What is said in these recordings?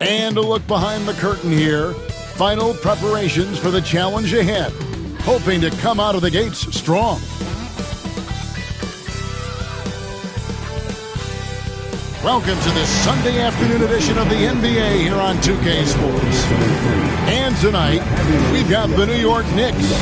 And a look behind the curtain here. Final preparations for the challenge ahead. Hoping to come out of the gates strong. Welcome to this Sunday afternoon edition of the NBA here on 2K Sports. And tonight, we've got the New York Knicks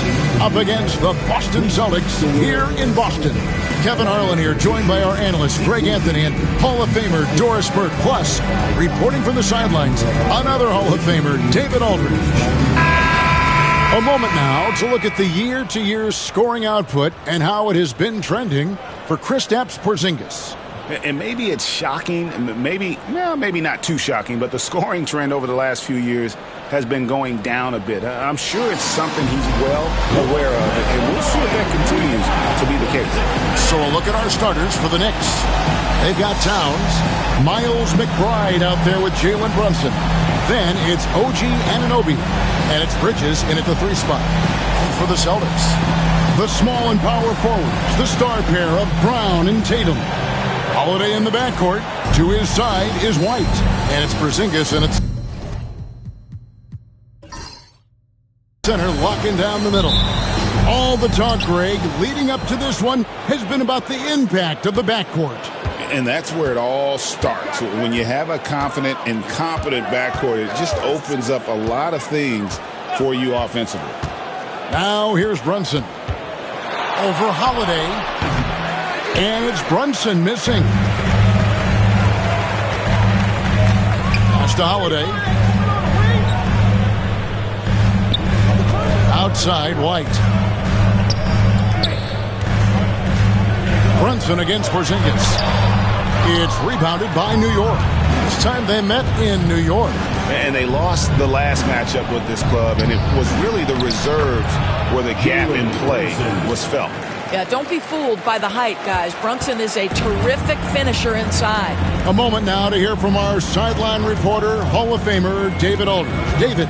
up against the Boston Celtics here in Boston. Kevin Harlan here, joined by our analyst Greg Anthony and Hall of Famer Doris Burke. Plus, reporting from the sidelines, another Hall of Famer, David Aldridge. A moment now to look at the year-to-year scoring output and how it has been trending for Kristaps Porzingis. And maybe it's shocking, maybe not too shocking, but the scoring trend over the last few years has been going down a bit. I'm sure it's something he's well aware of, and we'll see if that continues to be the case. So a look at our starters for the Knicks. They've got Towns, Miles McBride out there with Jalen Brunson. Then it's OG Anunoby, and it's Bridges in at the 3 spot. And for the Celtics, the small and power forwards, the star pair of Brown and Tatum. Holiday in the backcourt. To his side is White. And it's Porzingis and it's center locking down the middle. All the talk, Greg, leading up to this one has been about the impact of the backcourt. And that's where it all starts. When you have a confident and competent backcourt, it just opens up a lot of things for you offensively. Now here's Brunson. Over Holiday. And it's Brunson missing. Pass to Holiday. Outside, White. Brunson against Porzingis. It's rebounded by New York. This time they met in New York. And they lost the last matchup with this club, and it was really the reserves where the gap in play was felt. Yeah, don't be fooled by the height, guys. Brunson is a terrific finisher inside. A moment now to hear from our sideline reporter, Hall of Famer, David Aldridge. David.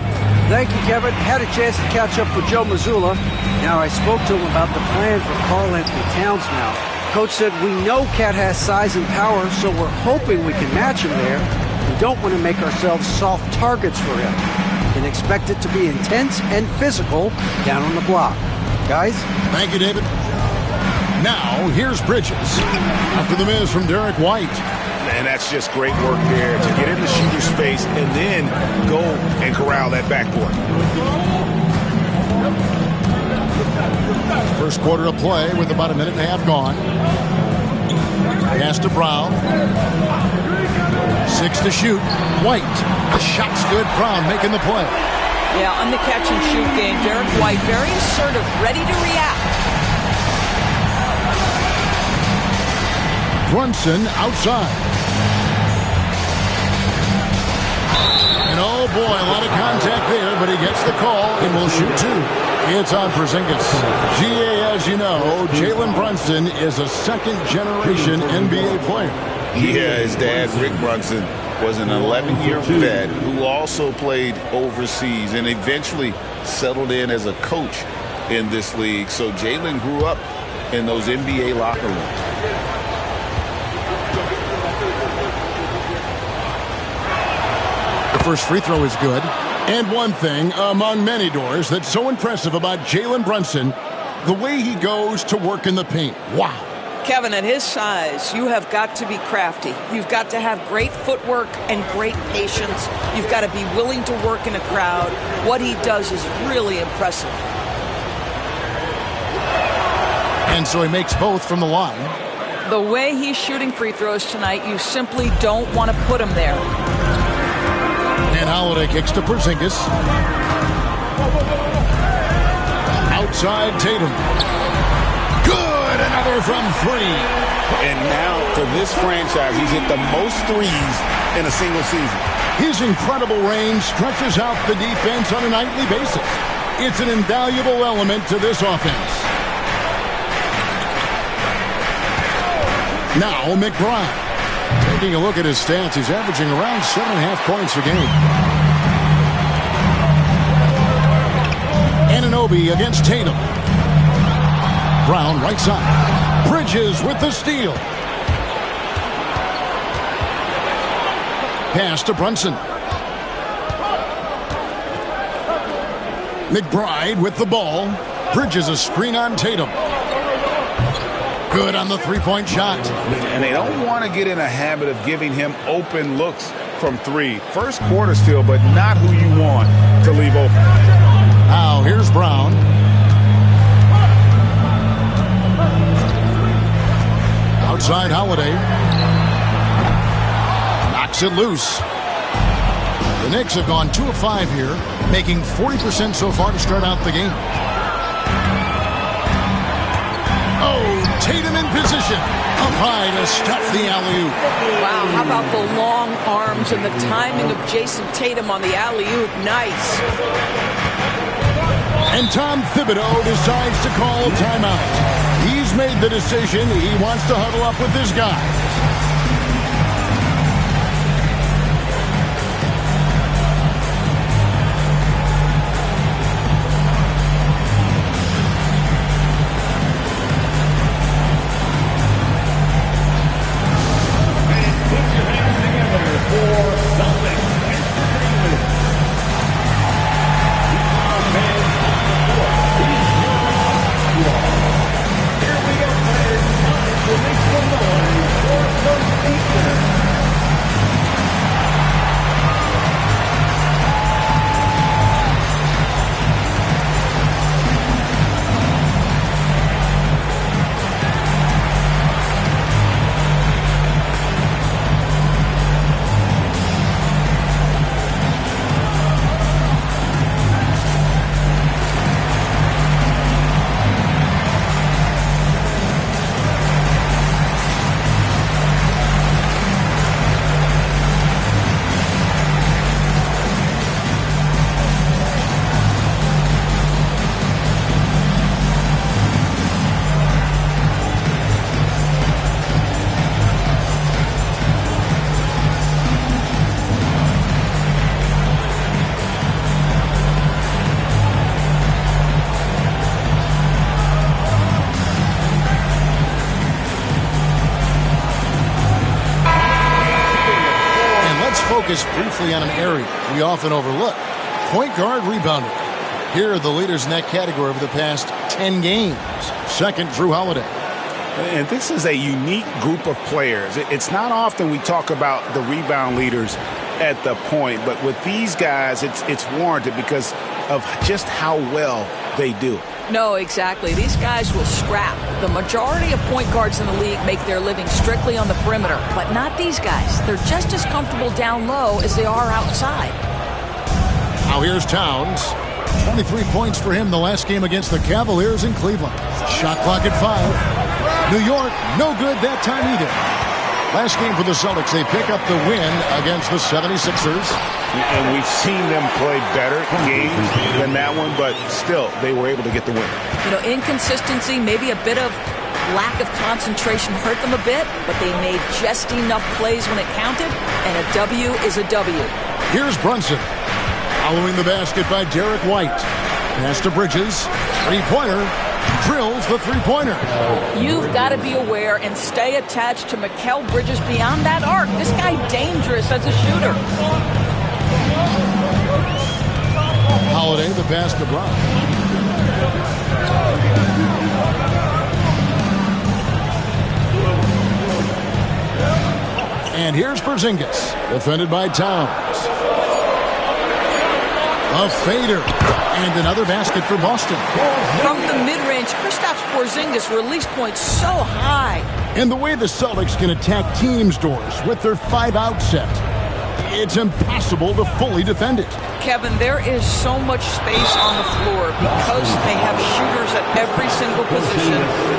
Thank you, Kevin. Had a chance to catch up with Joe Mazzulla. Now, I spoke to him about the plan for Karl Anthony Towns now. Coach said, we know Cat has size and power, so we're hoping we can match him there. We don't want to make ourselves soft targets for him. You can expect it to be intense and physical down on the block. Guys? Thank you, David. Now, here's Bridges. After the miss from Derek White. And that's just great work there to get in the shooter's space and then go and corral that backboard. First quarter of play with about a minute and a half gone. Pass to Brown. 6 to shoot. White. The shot's good. Brown making the play. Yeah, on the catch-and-shoot game, Derek White very assertive, ready to react. Brunson outside. And oh boy, a lot of contact there, but he gets the call and will shoot 2. It's on Porzingis. GA, as you know, Jalen Brunson is a second-generation NBA player. Yeah, his dad, Rick Brunson, was an 11-year vet who also played overseas and eventually settled in as a coach in this league. So Jalen grew up in those NBA locker rooms. The first free throw is good. And one thing among many, Doors, that's so impressive about Jalen Brunson, the way he goes to work in the paint. Wow. Kevin, at his size, you have got to be crafty. You've got to have great footwork and great patience. You've got to be willing to work in a crowd. What he does is really impressive. And so he makes both from the line. The way he's shooting free throws tonight, you simply don't want to put him there. And Holiday kicks to Porzingis. Outside Tatum. Good, another from 3. And now for this franchise, he's hit the most threes in a single season. His incredible range stretches out the defense on a nightly basis. It's an invaluable element to this offense. Now McBride. Taking a look at his stats, he's averaging around 7.5 points a game. Anunoby against Tatum. Brown right side. Bridges with the steal. Pass to Brunson. McBride with the ball. Bridges a screen on Tatum. Good on the three-point shot. And they don't want to get in a habit of giving him open looks from three. First quarter still, but not who you want to leave open. Now here's Brown. Outside Holiday. Knocks it loose. The Knicks have gone 2 of 5 here, making 40% so far to start out the game. Oh, Tatum in position. Up high to stuff the alley-oop. Wow, how about the long arms and the timing of Jason Tatum on the alley-oop? Nice. And Tom Thibodeau decides to call timeout. He's made the decision. He wants to huddle up with his guys. Focus briefly on an area we often overlook. Point guard rebounder. Here are the leaders in that category over the past 10 games. Second, Drew Holiday. And this is a unique group of players. It's not often we talk about the rebound leaders at the point, but with these guys, it's warranted because of just how well they do it. No, exactly. These guys will scrap. The majority of point guards in the league make their living strictly on the perimeter, but not these guys. They're just as comfortable down low as they are outside. Now here's Towns. 23 points for him the last game against the Cavaliers in Cleveland. Shot clock at 5. New York, no good that time either. Last game for the Celtics, they pick up the win against the 76ers. And we've seen them play better games than that one, but still, they were able to get the win. You know, inconsistency, maybe a bit of lack of concentration hurt them a bit, but they made just enough plays when it counted, and a W is a W. Here's Brunson. Following the basket by Derek White. Pass to Bridges. Three-pointer. Drills the three-pointer. You've got to be aware and stay attached to Mikal Bridges beyond that arc. This guy dangerous as a shooter. Holiday, the pass to Brown. And here's Porzingis, defended by Towns. A fader. And another basket for Boston. From the mid-range, Kristaps Porzingis release points so high. And the way the Celtics can attack teams' doors with their 5-out set, it's impossible to fully defend it. Kevin, there is so much space on the floor because they have shooters at every single position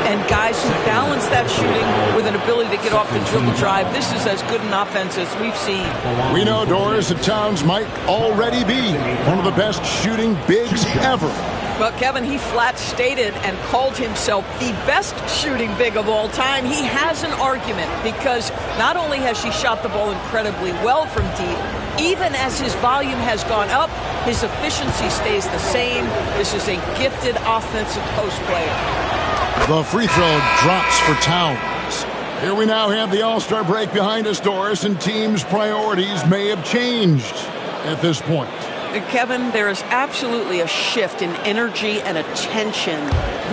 and guys who balance that shooting with an ability to get off the dribble drive. This is as good an offense as we've seen. We know, Doris, that Towns might already be one of the best shooting bigs ever. Well, Kevin, he flat stated and called himself the best shooting big of all time. He has an argument because not only has he shot the ball incredibly well from deep, even as his volume has gone up, his efficiency stays the same. This is a gifted offensive post player. The free throw drops for Towns. Here we now have the All-Star break behind us, Doris, and teams' priorities may have changed at this point. Kevin, there is absolutely a shift in energy and attention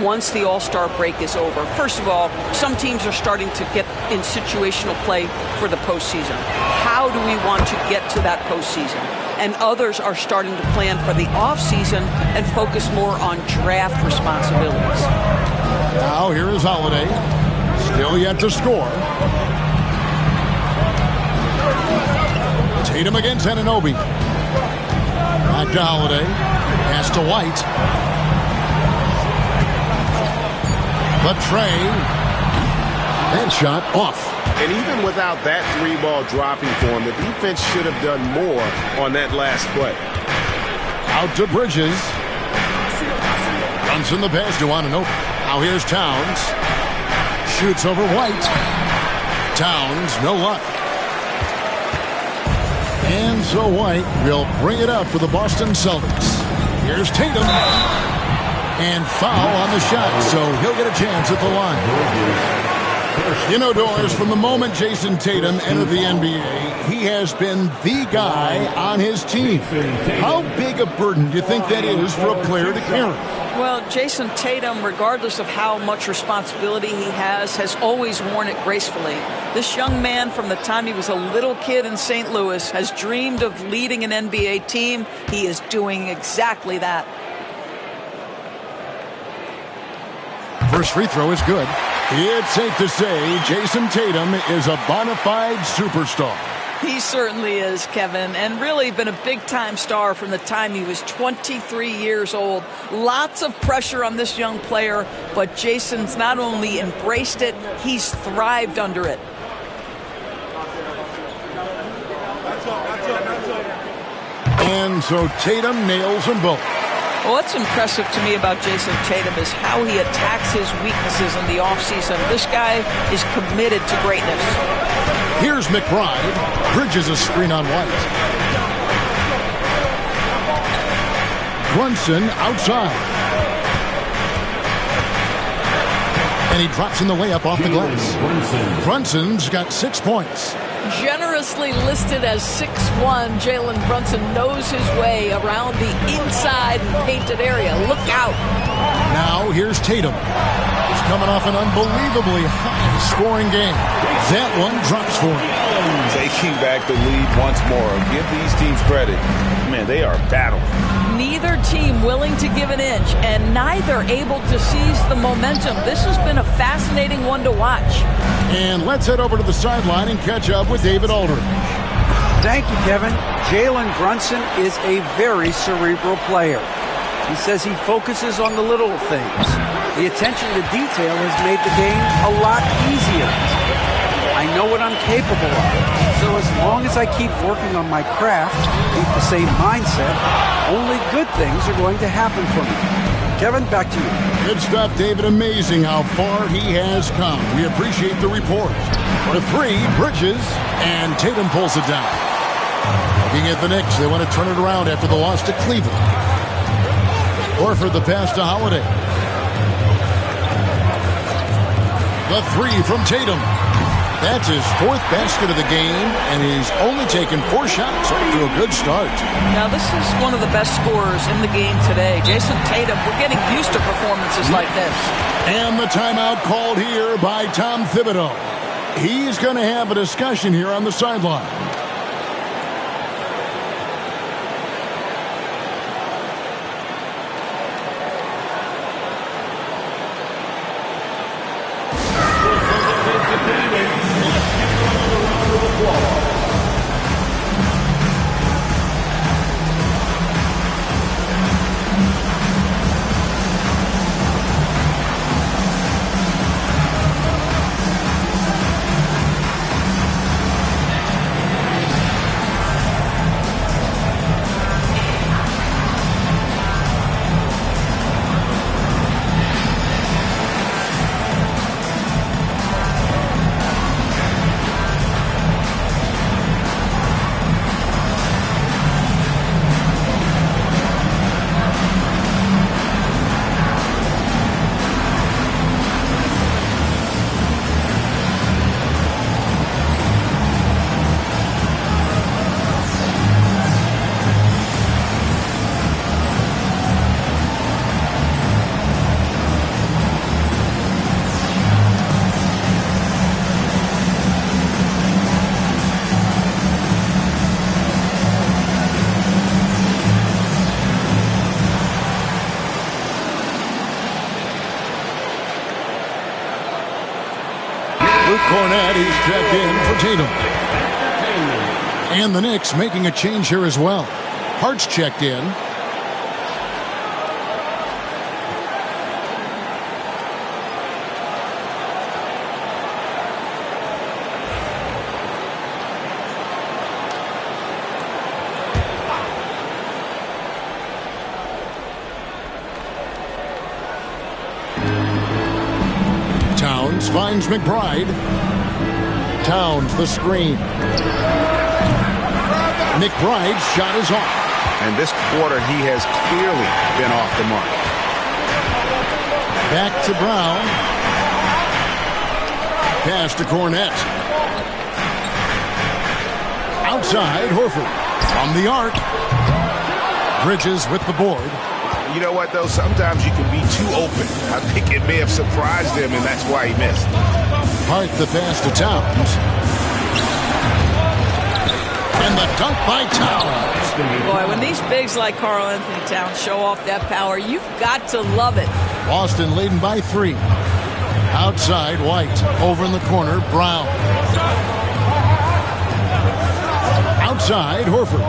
once the All-Star break is over. First of all, some teams are starting to get in situational play for the postseason. How do we want to get to that postseason? And others are starting to plan for the offseason and focus more on draft responsibilities. Now here is Holiday. Still yet to score. Tatum against Anunoby. Back to Holiday. Pass to White. The tray. And shot off. And even without that three-ball dropping for him, the defense should have done more on that last play. Out to Bridges. Brunson the pass to Anunoby. Now here's Towns. Shoots over White. Towns, no luck. And so White will bring it up for the Boston Celtics. Here's Tatum. And foul on the shot, so he'll get a chance at the line. You know, Doris, from the moment Jason Tatum entered the NBA, he has been the guy on his team. How big a burden do you think that is for a player to carry? Well, Jason Tatum, regardless of how much responsibility he has always worn it gracefully. This young man, from the time he was a little kid in St. Louis, has dreamed of leading an NBA team. He is doing exactly that. First free throw is good. It's safe to say Jason Tatum is a bona fide superstar. He certainly is, Kevin, and really been a big-time star from the time he was 23 years old. Lots of pressure on this young player, but Jason's not only embraced it, he's thrived under it. And so Tatum nails them both. Well, what's impressive to me about Jason Tatum is how he attacks his weaknesses in the offseason. This guy is committed to greatness. Here's McBride. Bridges a screen on White. Brunson outside. And he drops in the layup off the glass. Brunson's got 6 points. Generously listed as 6'1", Jalen Brunson knows his way around the inside and painted area. Look out. Now here's Tatum. He's coming off an unbelievably high-scoring game. That one drops for him. Taking back the lead once more. Give these teams credit. Man, they are battling. Neither team willing to give an inch, and neither able to seize the momentum. This has been a fascinating one to watch. And let's head over to the sideline and catch up with David Aldridge. Thank you, Kevin. Jalen Brunson is a very cerebral player. He says he focuses on the little things. The attention to detail has made the game a lot easier. I know what I'm capable of. So as long as I keep working on my craft, keep the same mindset, only good things are going to happen for me. Kevin, back to you. Good stuff, David. Amazing how far he has come. We appreciate the report. The three, Bridges, and Tatum pulls it down. Looking at the Knicks, they want to turn it around after the loss to Cleveland. Horford the pass to Holiday. The three from Tatum. That's his fourth basket of the game, and he's only taken 4 shots. Off to a good start. Now, this is one of the best scorers in the game today. Jason Tatum, we're getting used to performances like this. And the timeout called here by Tom Thibodeau. He's going to have a discussion here on the sideline. Cornette. He's checked in for Tatum. And the Knicks making a change here as well. Hart's checked in. Towns finds McBride. Towns the screen. McBride's shot is off. And this quarter, he has clearly been off the mark. Back to Brown. Pass to Cornette. Outside, Horford. From the arc. Bridges with the board. You know what, though? Sometimes you can be too open. I think it may have surprised him, and that's why he missed. Hart the pass to Towns. And the dunk by Towns. Boy, when these bigs like Karl Anthony Towns show off that power, you've got to love it. Boston leading by 3. Outside, White. Over in the corner, Brown. Outside, Horford.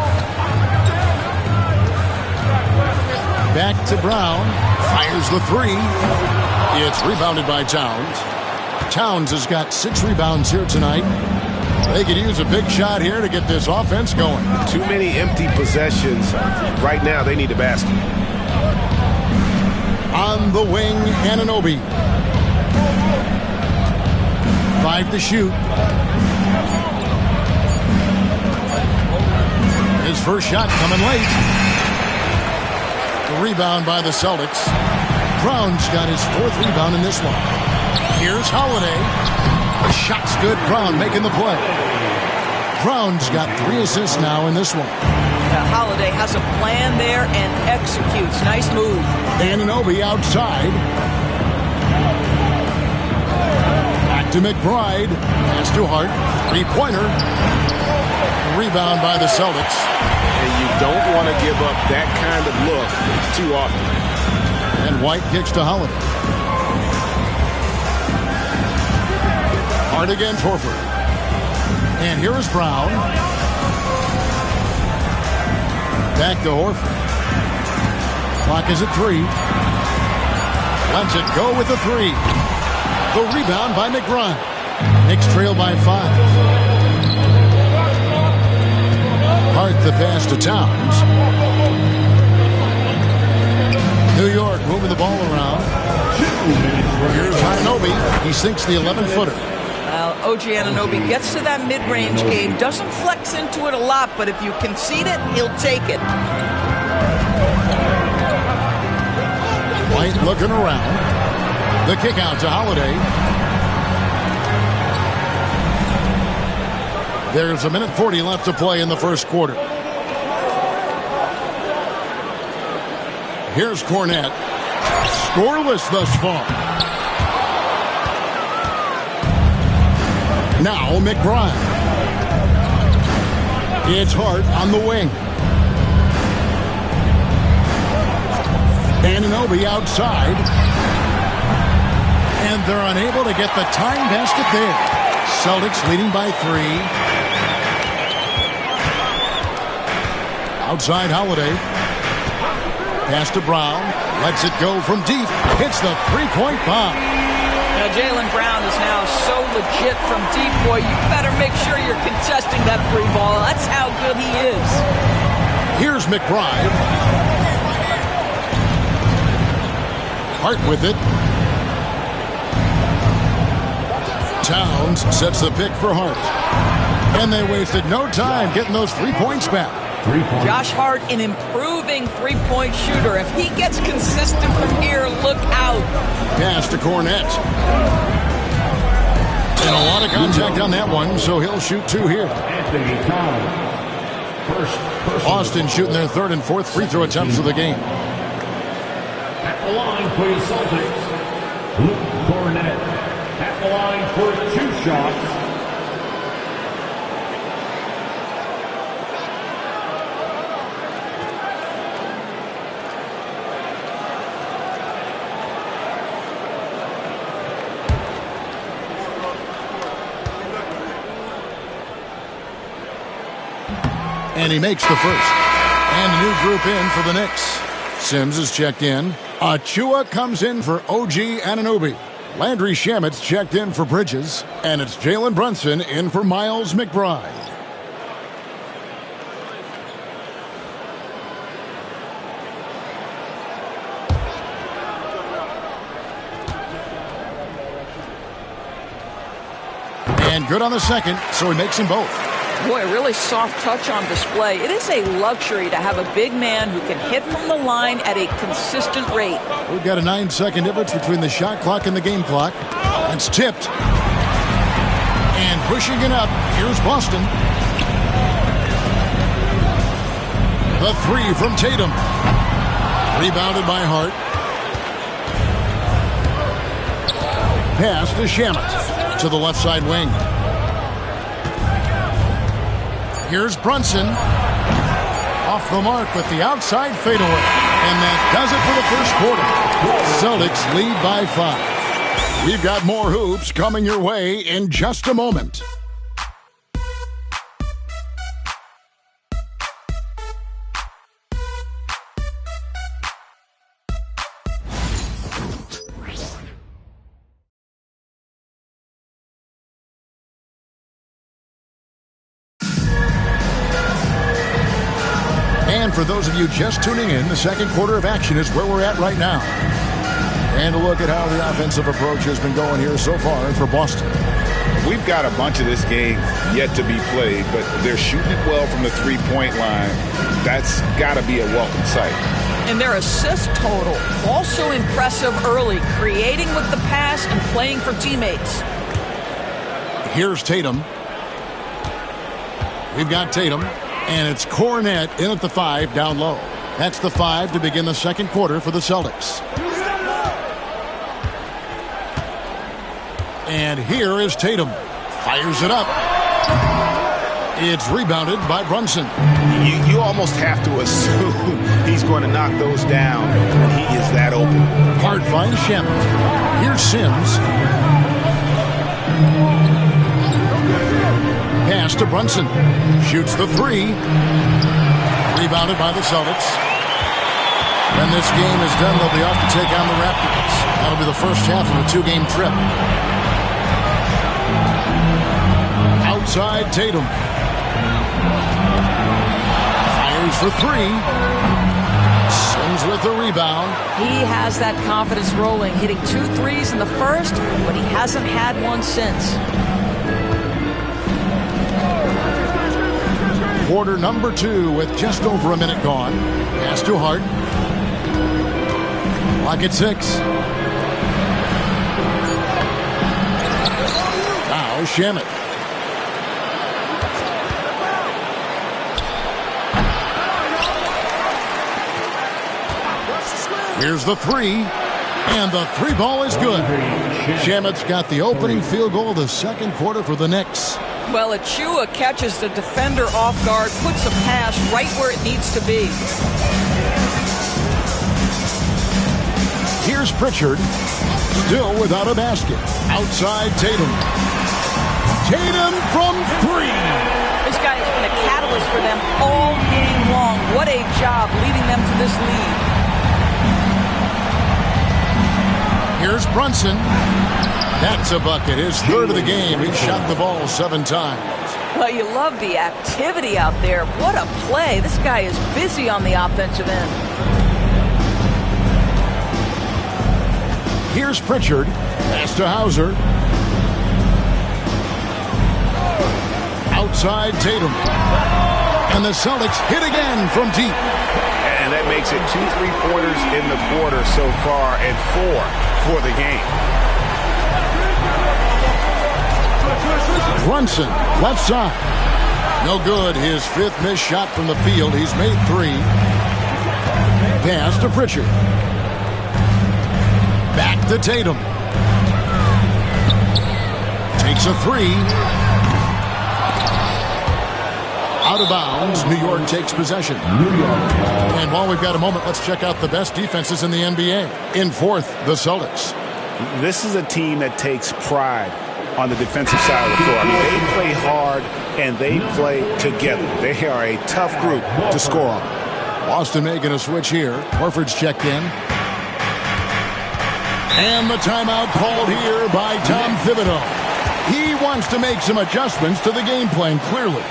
Back to Brown. Fires the 3. It's rebounded by Towns. Towns has got 6 rebounds here tonight. They could use a big shot here to get this offense going. Too many empty possessions. Right now, they need a basket. On the wing, Anunoby. 5 to shoot. His first shot coming late. The rebound by the Celtics. Brown's got his 4th rebound in this one. Here's Holiday. The shot's good. Brown making the play. Brown's got 3 assists now in this one. Holiday has a plan there and executes. Nice move. Anunoby outside. Back to McBride. Pass to Hart. 3-pointer. Rebound by the Celtics. And you don't want to give up that kind of look too often. And White kicks to Holiday. Hart against Horford. And here is Brown. Back to Horford. Clock is at 3. Lets it go with the 3. The rebound by McBride. Knicks trail by 5. Hart the pass to Towns. New York moving the ball around. Here's Anunoby. He sinks the 11-footer. OG Anunoby gets to that mid-range game, doesn't flex into it a lot, but if you concede it, he'll take it. White looking around. The kick out to Holiday. There's 1:40 left to play in the first quarter. Here's Cornette. Scoreless thus far. Now McBride. It's Hart on the wing. Anunoby outside. And they're unable to get the tying basket there. Celtics leading by 3. Outside Holiday. Pass to Brown. Lets it go from deep. Hits the 3-point bomb. Now, Jaylen Brown is now so legit from deep, boy. You better make sure you're contesting that 3 ball. That's how good he is. Here's McBride. Hart with it. Towns sets the pick for Hart. And they wasted no time getting those 3 points back. Josh Hart, an improving 3-point shooter. If he gets consistent from here, look out. Pass to Cornette. And a lot of contact on that one, so he'll shoot 2 here. Boston shooting their 3rd and 4th free throw attempts of the game. At the line for the Celtics, Luke Cornette. At the line for 2 shots. And he makes the first. And a new group in for the Knicks. Sims is checked in. Achua comes in for OG Anunoby. Landry Shamet's checked in for Bridges. And it's Jalen Brunson in for Miles McBride. And good on the second, so he makes them both. Boy, a really soft touch on display. It is a luxury to have a big man who can hit from the line at a consistent rate. We've got a 9-second difference between the shot clock and the game clock. That's tipped. And pushing it up, here's Boston. The three from Tatum. Rebounded by Hart. Pass to Shamet to the left side wing. Here's Brunson. Off the mark with the outside fadeaway. And that does it for the first quarter. Celtics lead by 5. We've got more hoops coming your way in just a moment. And for those of you just tuning in, the second quarter of action is where we're at right now. And a look at how the offensive approach has been going here so far for Boston. We've got a bunch of this game yet to be played, but they're shooting it well from the three-point line. That's got to be a welcome sight. And their assist total, also impressive early, creating with the pass and playing for teammates. Here's Tatum. We've got Tatum. And it's Cornette in at the 5 down low. That's the 5 to begin the second quarter for the Celtics. And here is Tatum. Fires it up. It's rebounded by Brunson. You almost have to assume he's going to knock those down when he is that open. Hart finds Shamet. Here's Sims. Pass to Brunson. Shoots the 3. Rebounded by the Celtics. When this game is done, they'll be off to take on the Raptors. That'll be the first half of a 2-game trip. Outside Tatum. Fires for 3. Sims with the rebound. He has that confidence rolling, hitting 2 threes in the first, but he hasn't had one since. Quarter number 2 with just over a minute gone. Pass to Hart. Clock at 6. Now Shamet. Here's the 3. And the 3 ball is good. Shamet's got the opening field goal of the second quarter for the Knicks. Well, Achua catches the defender off guard, puts a pass right where it needs to be. Here's Pritchard, still without a basket. Outside Tatum. Tatum from 3. This guy has been a catalyst for them all game long. What a job leading them to this lead. Here's Brunson. That's a bucket. His third of the game. He shot the ball 7 times. Well, you love the activity out there. What a play. This guy is busy on the offensive end. Here's Pritchard. Pass to Hauser. Outside Tatum. And the Celtics hit again from deep. And that makes it 2 3-pointers in the quarter so far and 4 for the game. Brunson, left side. No good. His 5th missed shot from the field. He's made 3. Pass to Pritchard. Back to Tatum. Takes a 3. Out of bounds. New York takes possession. And while we've got a moment, let's check out the best defenses in the NBA. In 4th, the Celtics. This is a team that takes pride on the defensive side of the floor. I mean, they play hard and they play together. They are a tough group to score on. Boston making a switch here. Horford's checked in. And the timeout called here by Tom Thibodeau. He wants to make some adjustments to the game plan, clearly.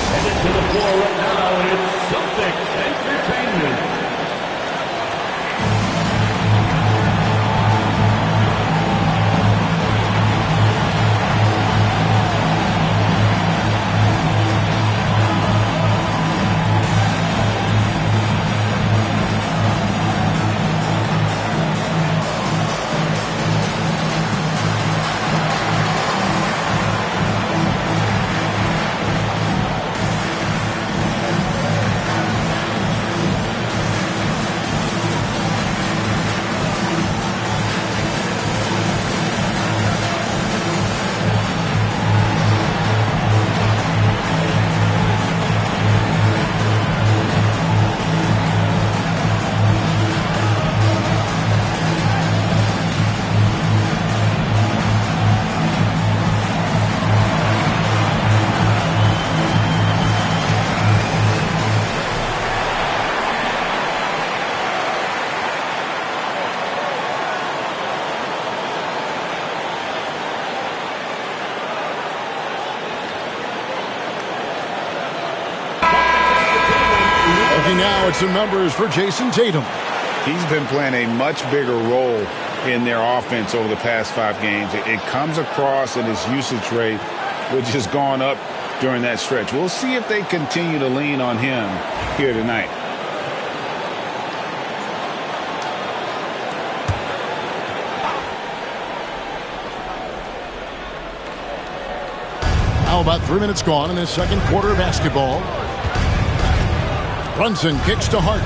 Headed to the floor right now, it's Celtics Entertainment. Now it's some numbers for Jason Tatum. He's been playing a much bigger role in their offense over the past 5 games. It comes across in his usage rate, which has gone up during that stretch. We'll see if they continue to lean on him here tonight. How about 3 minutes gone in this second quarter of basketball? Brunson kicks to Hart.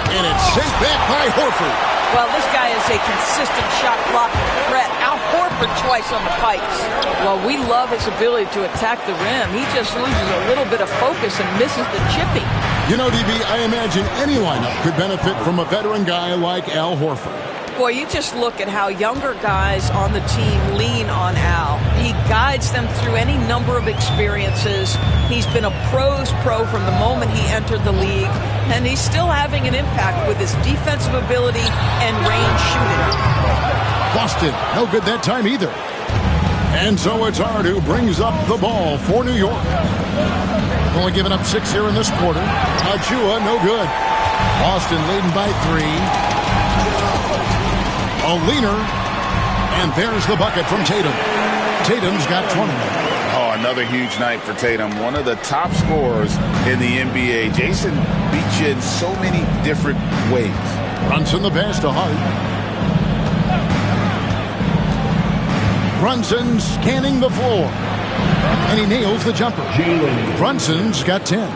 And it's sent back by Horford. Well, this guy is a consistent shot blocking threat. Al Horford twice on the pipes. Well, we love his ability to attack the rim. He just loses a little bit of focus and misses the chipping. You know, DB, I imagine any lineup could benefit from a veteran guy like Al Horford. Boy, you just look at how younger guys on the team lean on Al. He guides them through any number of experiences. He's been a pro's pro from the moment he entered the league, and he's still having an impact with his defensive ability and range shooting. Boston, no good that time either. And so it's Hart who brings up the ball for New York. Only giving up 6 here in this quarter. Achua, no good. Boston leading by 3. A leaner, and there's the bucket from Tatum. Tatum's got 20. Oh, another huge night for Tatum. One of the top scorers in the NBA. Jason beats you in so many different ways. Brunson the pass to Hart. Brunson scanning the floor. And he nails the jumper. Brunson's got 10.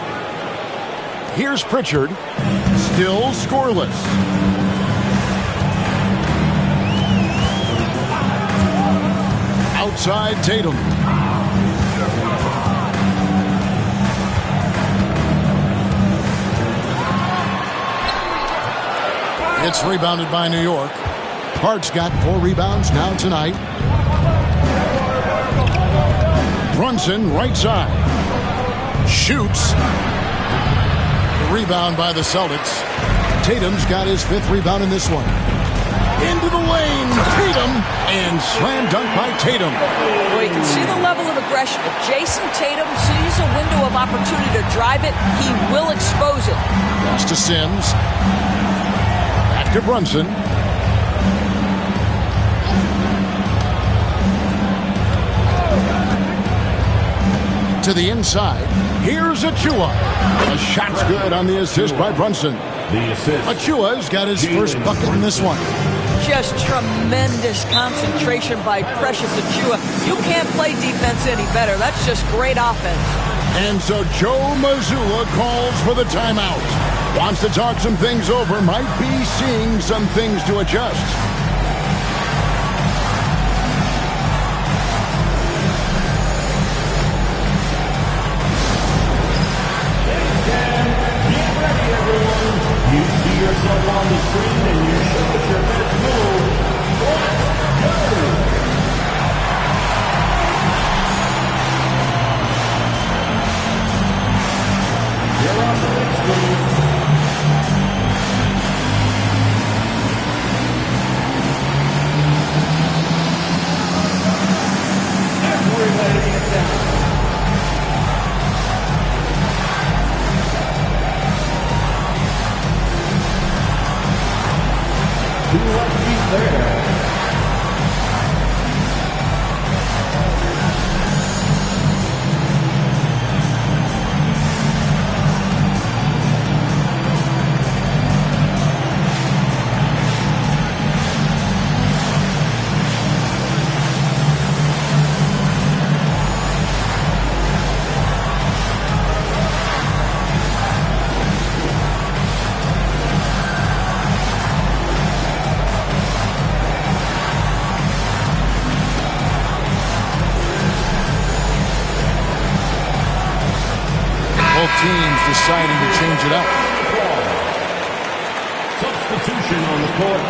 Here's Pritchard. Still scoreless. Outside Tatum. It's rebounded by New York. Hart's got 4 rebounds now tonight. Brunson right side. Shoots. The rebound by the Celtics. Tatum's got his 5th rebound in this one. Into the lane, Tatum, and slam dunk by Tatum. Well, you can see the level of aggression. If Jason Tatum sees a window of opportunity to drive it, he will expose it. Pass to Sims. Back to Brunson. To the inside. Here's Achua. The shot's good on the assist by Brunson. The assist. Achua's got his first bucket in this one. Just tremendous concentration by Precious Achua. You can't play defense any better. That's just great offense. And so Joe Mazzulla calls for the timeout. Wants to talk some things over. Might be seeing some things to adjust. yourself on the screen and you show us your best move. Let's go! You're on the next screen. Everybody get down. Lucky there. Teams deciding to change it up. Substitution on the court.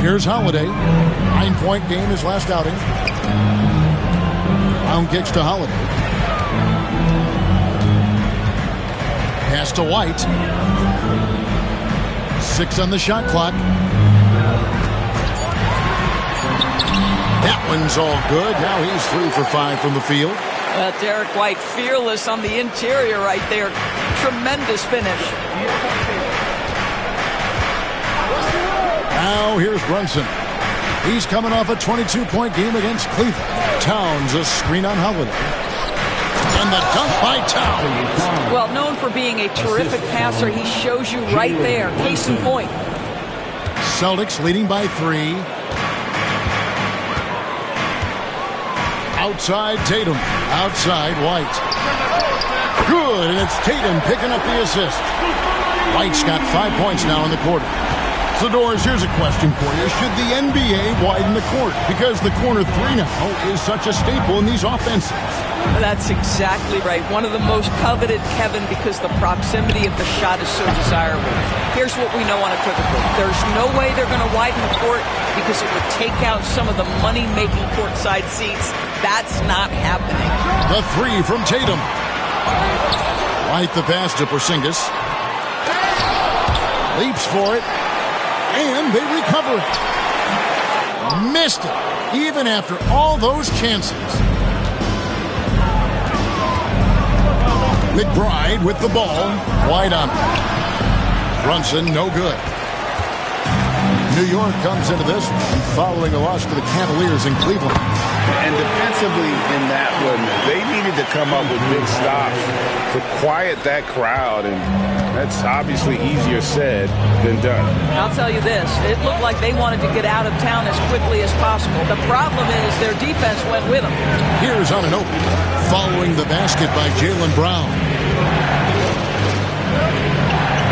Here's Holiday. 9-point game his last outing. Brown kicks to Holiday. Pass to White. 6 on the shot clock. That one's all good. Now he's 3 for 5 from the field. Derek White fearless on the interior right there. Tremendous finish. Now here's Brunson. He's coming off a 22-point game against Cleveland. Towns a screen on Holiday. And the dunk by Towns. Well, known for being a terrific passer, he shows you right there. Case in point. Celtics leading by 3. Outside Tatum. Outside White. Good, and it's Tatum picking up the assist. White's got 5 points now in the quarter. So, Doris, here's a question for you. Should the NBA widen the court? Because the corner 3 now is such a staple in these offenses. That's exactly right. One of the most coveted, Kevin, because the proximity of the shot is so desirable. Here's what we know unequivocally. There's no way they're going to widen the court because it would take out some of the money-making courtside seats. That's not happening. The 3 from Tatum. White the pass to Porzingis. Leaps for it. And they recover it. Missed it, even after all those chances. McBride with the ball. Wide on it. Brunson, no good. New York comes into this following a loss to the Cavaliers in Cleveland. And defensively in that one, they needed to come up with big stops to quiet that crowd, and that's obviously easier said than done. I'll tell you this, it looked like they wanted to get out of town as quickly as possible. The problem is their defense went with them. Here's on an open, following the basket by Jaylen Brown.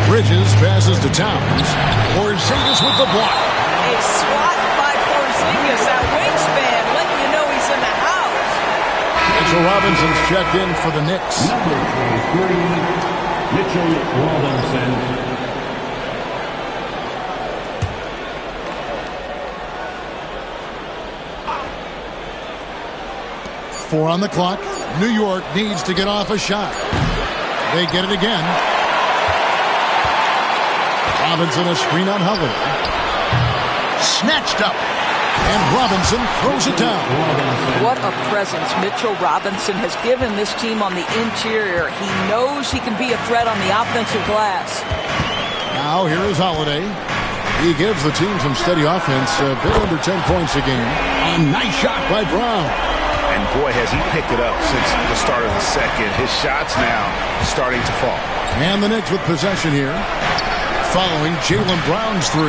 Bridges passes to Towns. Porzingis with the block. A swat by Porzingis, that wingspan, letting you know he's in the house. Mitchell Robinson's checked in for the Knicks. Number 23, Mitchell Robinson. Four on the clock. New York needs to get off a shot. They get it again. Robinson a screen on Holiday. Snatched up. And Robinson throws it down. What a presence Mitchell Robinson has given this team on the interior. He knows he can be a threat on the offensive glass. Now here is Holiday. He gives the team some steady offense. A bit under 10 points a game. A nice shot by Brown. And boy, has he picked it up since the start of the second. His shots now starting to fall. And the Knicks with possession here. Following Jaylen Brown's 3.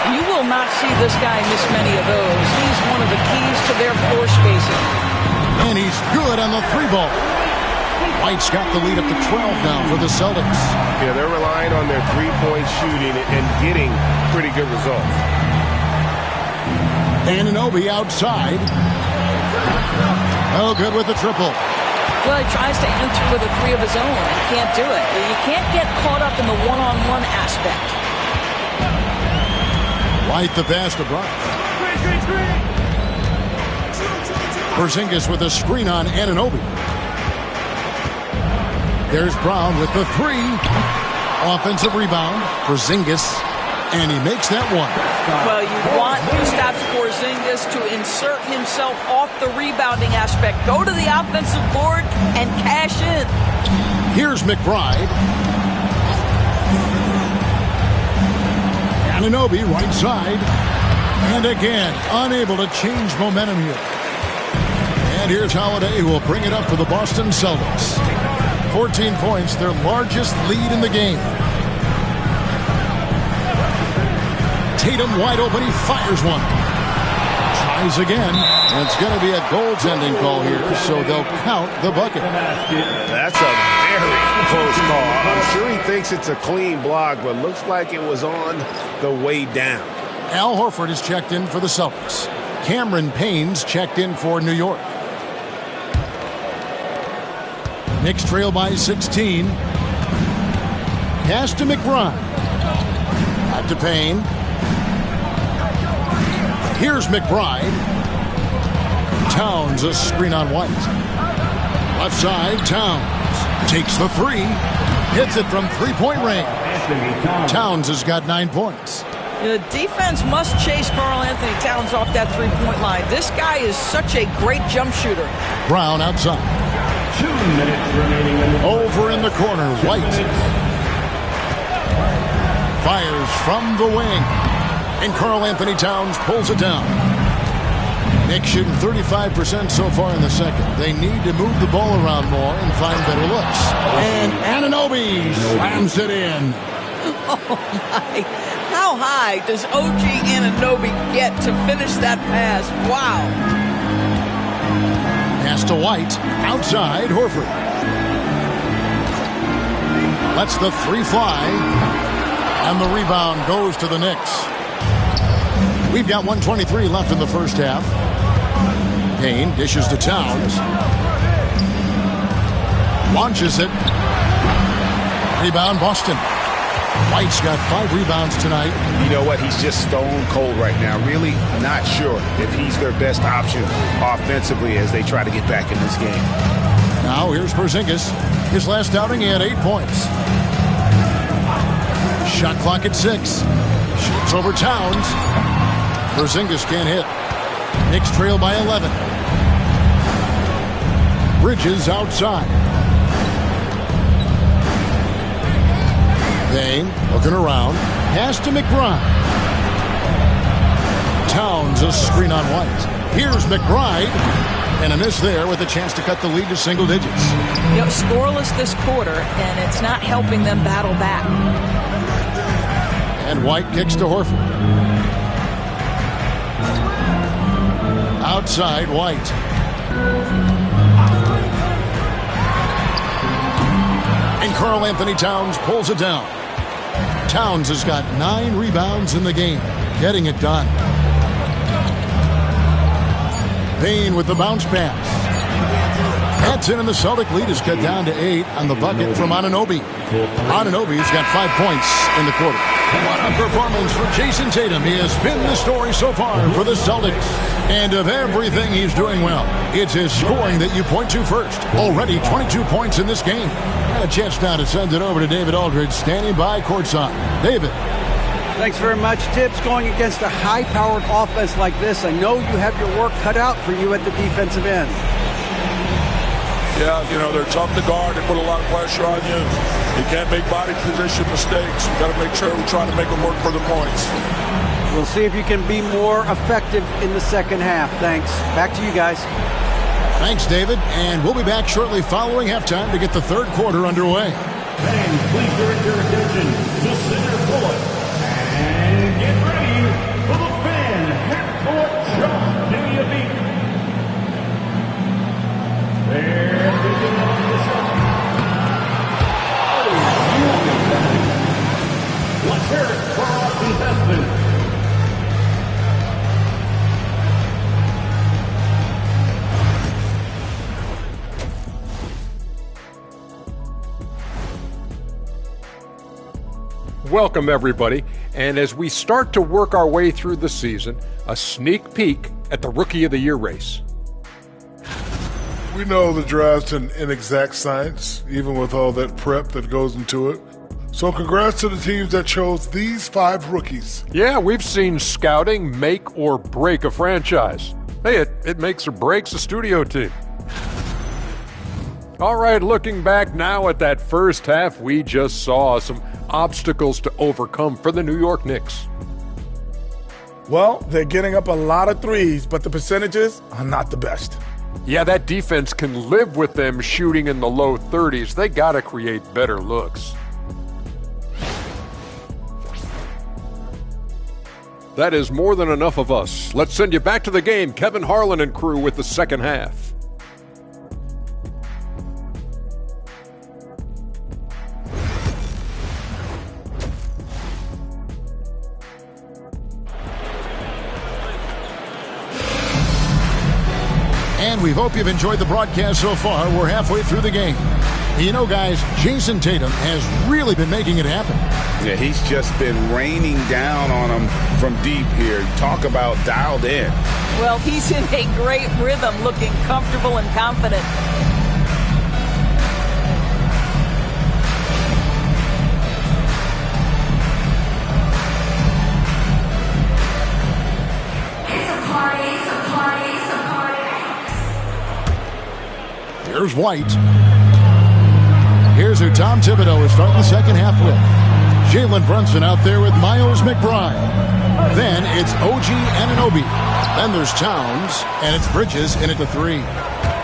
You will not see this guy miss many of those. He's one of the keys to their floor spacing. And he's good on the 3 ball. White's got the lead up to 12 now for the Celtics. Yeah, they're relying on their three-point shooting and getting pretty good results. Anunoby outside. Oh, good with the triple. Well, he tries to enter with a three of his own and can't do it. You can't get caught up in the one-on-one aspect. White the pass to Brown. Porzingis with a screen on Anunoby. There's Brown with the three. Offensive rebound. Porzingis. And he makes that one. Well, you want Kristaps Porzingis to insert himself off the rebounding aspect. Go to the offensive board and cash in. Here's McBride. Anunoby right side. And again, unable to change momentum here. And here's Holiday, who will bring it up for the Boston Celtics. 14 points, their largest lead in the game. Tatum wide open, he fires one. Tries again. And it's going to be a goaltending call here, so they'll count the bucket. That's a very close call. I'm sure he thinks it's a clean block, but looks like it was on the way down. Al Horford is checked in for the Celtics. Cameron Payne's checked in for New York. Knicks trail by 16. Pass to McBride. Out to Payne. Here's McBride. Towns a screen on White. Left side, Towns takes the three. Hits it from three-point range. Towns has got 9 points. The defense must chase Karl Anthony Towns off that three-point line. This guy is such a great jump shooter. Brown outside. 2 minutes remaining. Over in the corner, White. Fires from the wing. And Karl Anthony Towns pulls it down. Knicks shooting 35% so far in the second. They need to move the ball around more and find better looks. And Anunoby slams it in. Oh, my. How high does OG Anunoby get to finish that pass? Wow. Pass to White. Outside, Horford. Lets the three fly. And the rebound goes to the Knicks. We've got 1:23 left in the first half. Payne dishes to Towns. Launches it. Rebound, Boston. White's got 5 rebounds tonight. You know what? He's just stone cold right now. Really not sure if he's their best option offensively as they try to get back in this game. Now here's Porzingis. His last outing, he had 8 points. Shot clock at 6. Shoots over Towns. Porzingis can't hit. Knicks trail by 11. Bridges outside. Payne looking around. Pass to McBride. Towns a screen on White. Here's McBride. And a miss there with a chance to cut the lead to single digits. You know, scoreless this quarter, and it's not helping them battle back. And White kicks to Horford. Outside, White. And Karl Anthony Towns pulls it down. Towns has got 9 rebounds in the game, getting it done. Payne with the bounce pass. That's in, and the Celtic lead is cut down to 8 on the bucket from Anunoby. Anunoby's got 5 points in the quarter. What a performance for Jason Tatum. He has been the story so far for the Celtics. And of everything he's doing well, it's his scoring that you point to first. Already 22 points in this game. Got a chance now to send it over to David Aldridge, standing by courtside. David. Thanks very much. Tibbs, going against a high-powered offense like this, I know you have your work cut out for you at the defensive end. Yeah, you know, they're tough to guard. They put a lot of pressure on you. You can't make body position mistakes. We've got to make sure we try to make them work for the points. We'll see if you can be more effective in the second half. Thanks. Back to you guys. Thanks, David. And we'll be back shortly following halftime to get the third quarter underway. Fans, please direct your attention to center court. And get ready for the fan half-court shot. Give me a beat. They're picking up the shot. Welcome, everybody. And as we start to work our way through the season, a sneak peek at the Rookie of the Year race. We know the draft's an inexact science, even with all that prep that goes into it. So congrats to the teams that chose these 5 rookies. Yeah, we've seen scouting make or break a franchise. Hey, it makes or breaks a studio team. All right, looking back now at that first half, we just saw some obstacles to overcome for the New York Knicks. Well, they're getting up a lot of threes, but the percentages are not the best. Yeah, that defense can live with them shooting in the low 30s. They got to create better looks. That is more than enough of us. Let's send you back to the game. Kevin Harlan and crew with the second half. And we hope you've enjoyed the broadcast so far. We're halfway through the game. You know, guys, Jason Tatum has really been making it happen. Yeah, he's just been raining down on them from deep here. Talk about dialed in. Well, he's in a great rhythm, looking comfortable and confident. Here's White. Here's who Tom Thibodeau is starting the second half with. Jalen Brunson out there with Miles McBride. Then it's OG Anunoby. Then there's Towns, and it's Bridges in at the 3.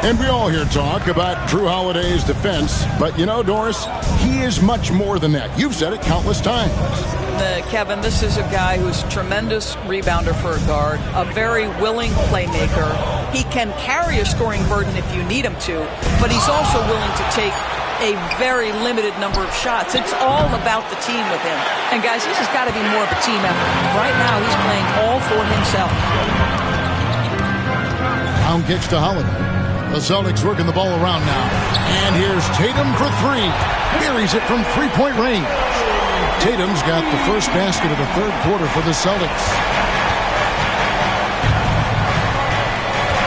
And we all hear talk about Drew Holiday's defense, but you know, Doris, he is much more than that. You've said it countless times. Kevin, this is a guy who's a tremendous rebounder for a guard, a very willing playmaker. He can carry a scoring burden if you need him to, but he's also willing to take a very limited number of shots. It's all about the team with him. And guys, this has got to be more of a team effort. Right now, he's playing all for himself. Pound kicks to Holiday. The Celtics working the ball around now. And here's Tatum for 3. Buries it from three-point range. Tatum's got the first basket of the third quarter for the Celtics.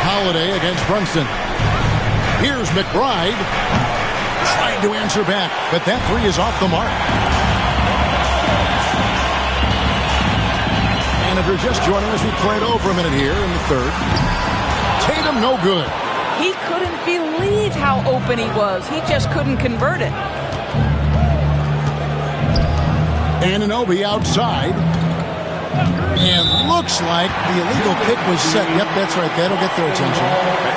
Holiday against Brunson. Here's McBride. Trying to answer back, but that 3 is off the mark. And if you're just joining us, we played over a minute here in the third. Tatum no good. He couldn't believe how open he was. He just couldn't convert it. Anunoby outside. And looks like the illegal kick was set. Yep, that's right. That'll get their attention.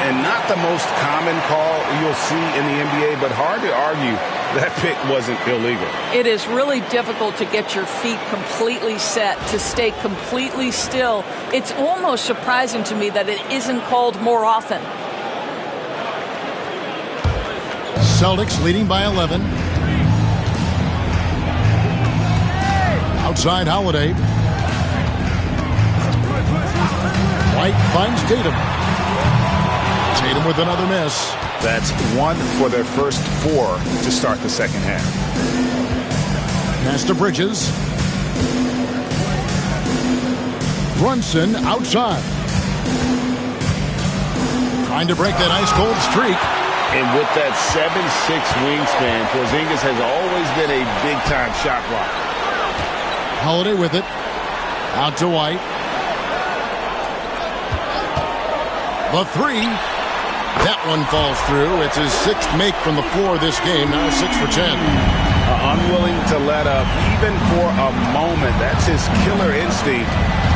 And not the most common call you'll see in the NBA, but hard to argue that pick wasn't illegal. It is really difficult to get your feet completely set, to stay completely still. It's almost surprising to me that it isn't called more often. Celtics leading by 11. Outside Holiday. White finds Tatum. Tatum with another miss. That's 1 for their first 4 to start the second half. Pass to Bridges. Brunson outside. Trying to break that ice-cold streak. And with that 7'6" wingspan, Porzingis has always been a big-time shot blocker. Holiday with it. Out to White. The 3. That one falls through. It's his 6th make from the floor this game. Now 6 for 10. Unwilling to let up even for a moment. That's his killer instinct,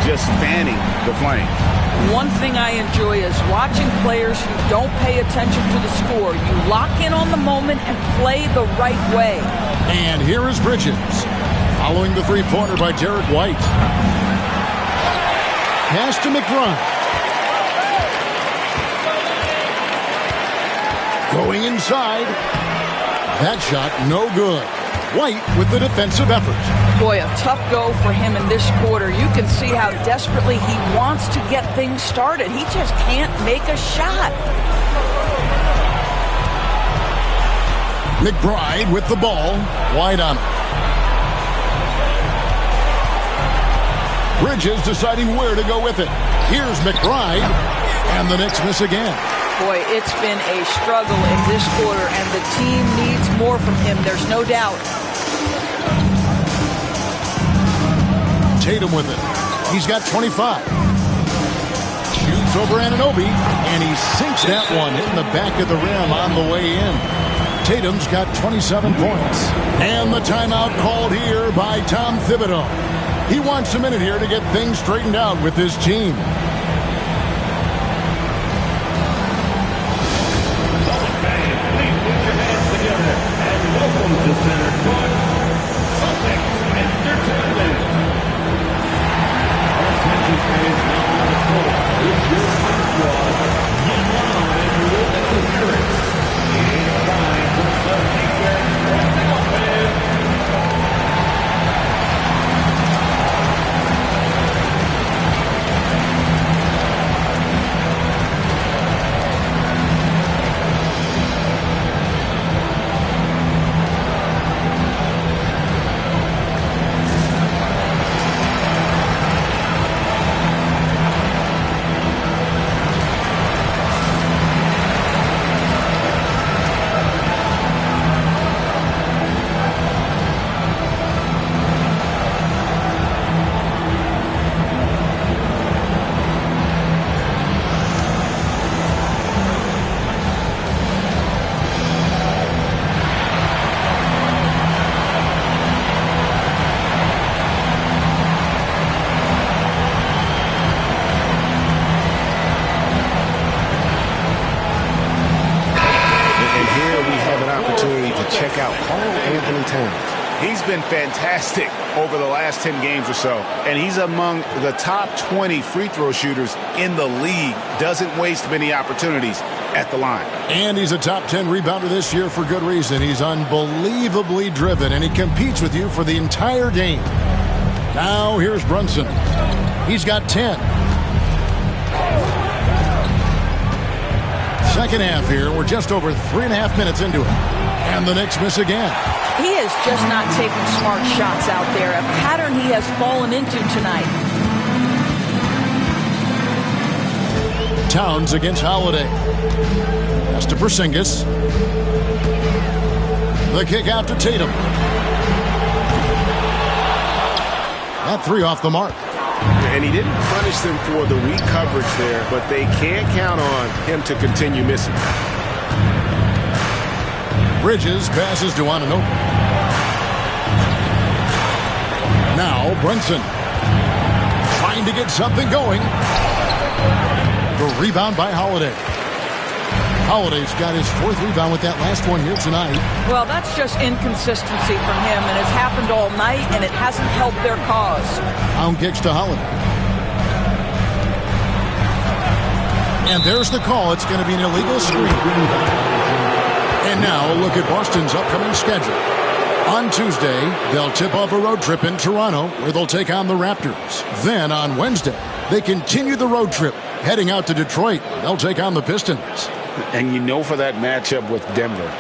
just fanning the flame. One thing I enjoy is watching players who don't pay attention to the score. You lock in on the moment and play the right way. And here is Bridges. Following the three-pointer by Derek White. Pass to McBride. Going inside. That shot no good. White with the defensive effort. Boy, a tough go for him in this quarter. You can see how desperately he wants to get things started. He just can't make a shot. McBride with the ball. White on it. Bridges deciding where to go with it. Here's McBride, and the Knicks miss again. Boy, it's been a struggle in this quarter, and the team needs more from him. There's no doubt. Tatum with it. He's got 25. Shoots over Anunoby, and he sinks that one in the back of the rim on the way in. Tatum's got 27 points. And the timeout called here by Tom Thibodeau. He wants a minute here to get things straightened out with his team. Welcome to Center Court, Celtics Entertainment. Our attention fans now on the court. It's your hot squad. Get live with the lyrics. It's time for some defense and offense. He's been fantastic over the last 10 games or so, and he's among the top 20 free throw shooters in the league. Doesn't waste many opportunities at the line. And he's a top 10 rebounder this year for good reason. He's unbelievably driven, and he competes with you for the entire game. Now here's Brunson. He's got 10. Second half here. We're just over 3.5 minutes into it. And the Knicks miss again. He is just not taking smart shots out there, a pattern he has fallen into tonight. Towns against Holiday. Pass to Porzingis. The kick out to Tatum. That three off the mark. And he didn't punish them for the weak coverage there, but they can't count on him to continue missing. Bridges passes to Anunoby. Now Brunson trying to get something going. The rebound by Holiday. Holiday's got his fourth rebound with that last one here tonight. Well, that's just inconsistency from him, and it's happened all night, and it hasn't helped their cause. Pound kicks to Holiday. And there's the call. It's going to be an illegal screen. And now a look at Boston's upcoming schedule. On Tuesday, they'll tip off a road trip in Toronto, where they'll take on the Raptors. Then on Wednesday, they continue the road trip, heading out to Detroit. They'll take on the Pistons. And you know, for that matchup with Denver,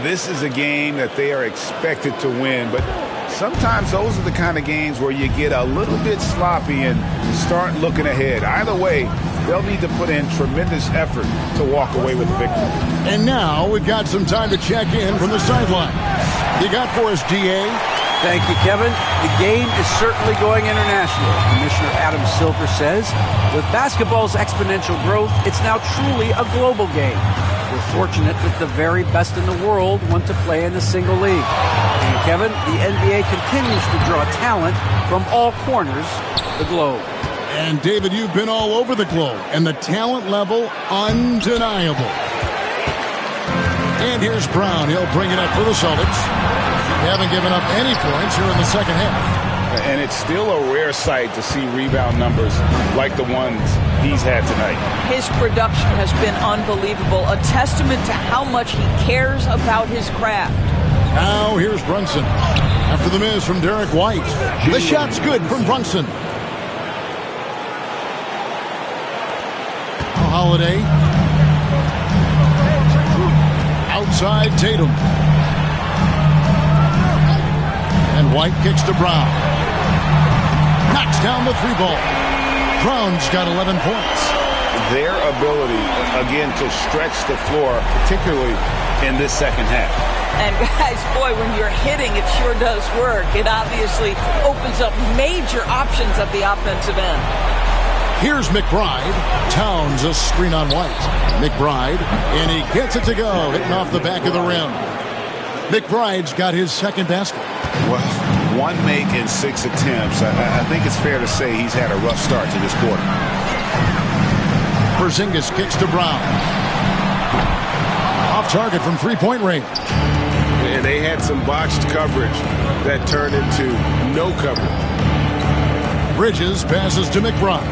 this is a game that they are expected to win. But sometimes those are the kind of games where you get a little bit sloppy and start looking ahead. Either way, they'll need to put in tremendous effort to walk away with the victory. And now we've got some time to check in from the sideline. You got for us, DA? Thank you, Kevin. The game is certainly going international. Commissioner Adam Silver says, with basketball's exponential growth, it's now truly a global game. We're fortunate that the very best in the world want to play in a single league. And Kevin, the NBA continues to draw talent from all corners of the globe. And David, you've been all over the globe, and the talent level undeniable. And here's Brown. He'll bring it up for the Celtics. They haven't given up any points here in the second half. And it's still a rare sight to see rebound numbers like the ones he's had tonight. His production has been unbelievable, a testament to how much he cares about his craft. Now here's Brunson. After the miss from Derek White. The shot's good from Brunson. Holiday. Outside Tatum. And White kicks to Brown. Knocks down the three ball. Brown's got 11 points. Their ability, again, to stretch the floor, particularly in this second half. And guys, boy, when you're hitting, it sure does work. It obviously opens up major options at the offensive end. Here's McBride. Towns a screen on White. McBride, and he gets it to go, hitting off the back of the rim. McBride's got his second basket. Well, one make in 6 attempts. I think it's fair to say he's had a rough start to this quarter. Porzingis kicks to Brown. Off target from three-point range. And they had some botched coverage that turned into no coverage. Bridges passes to McBride.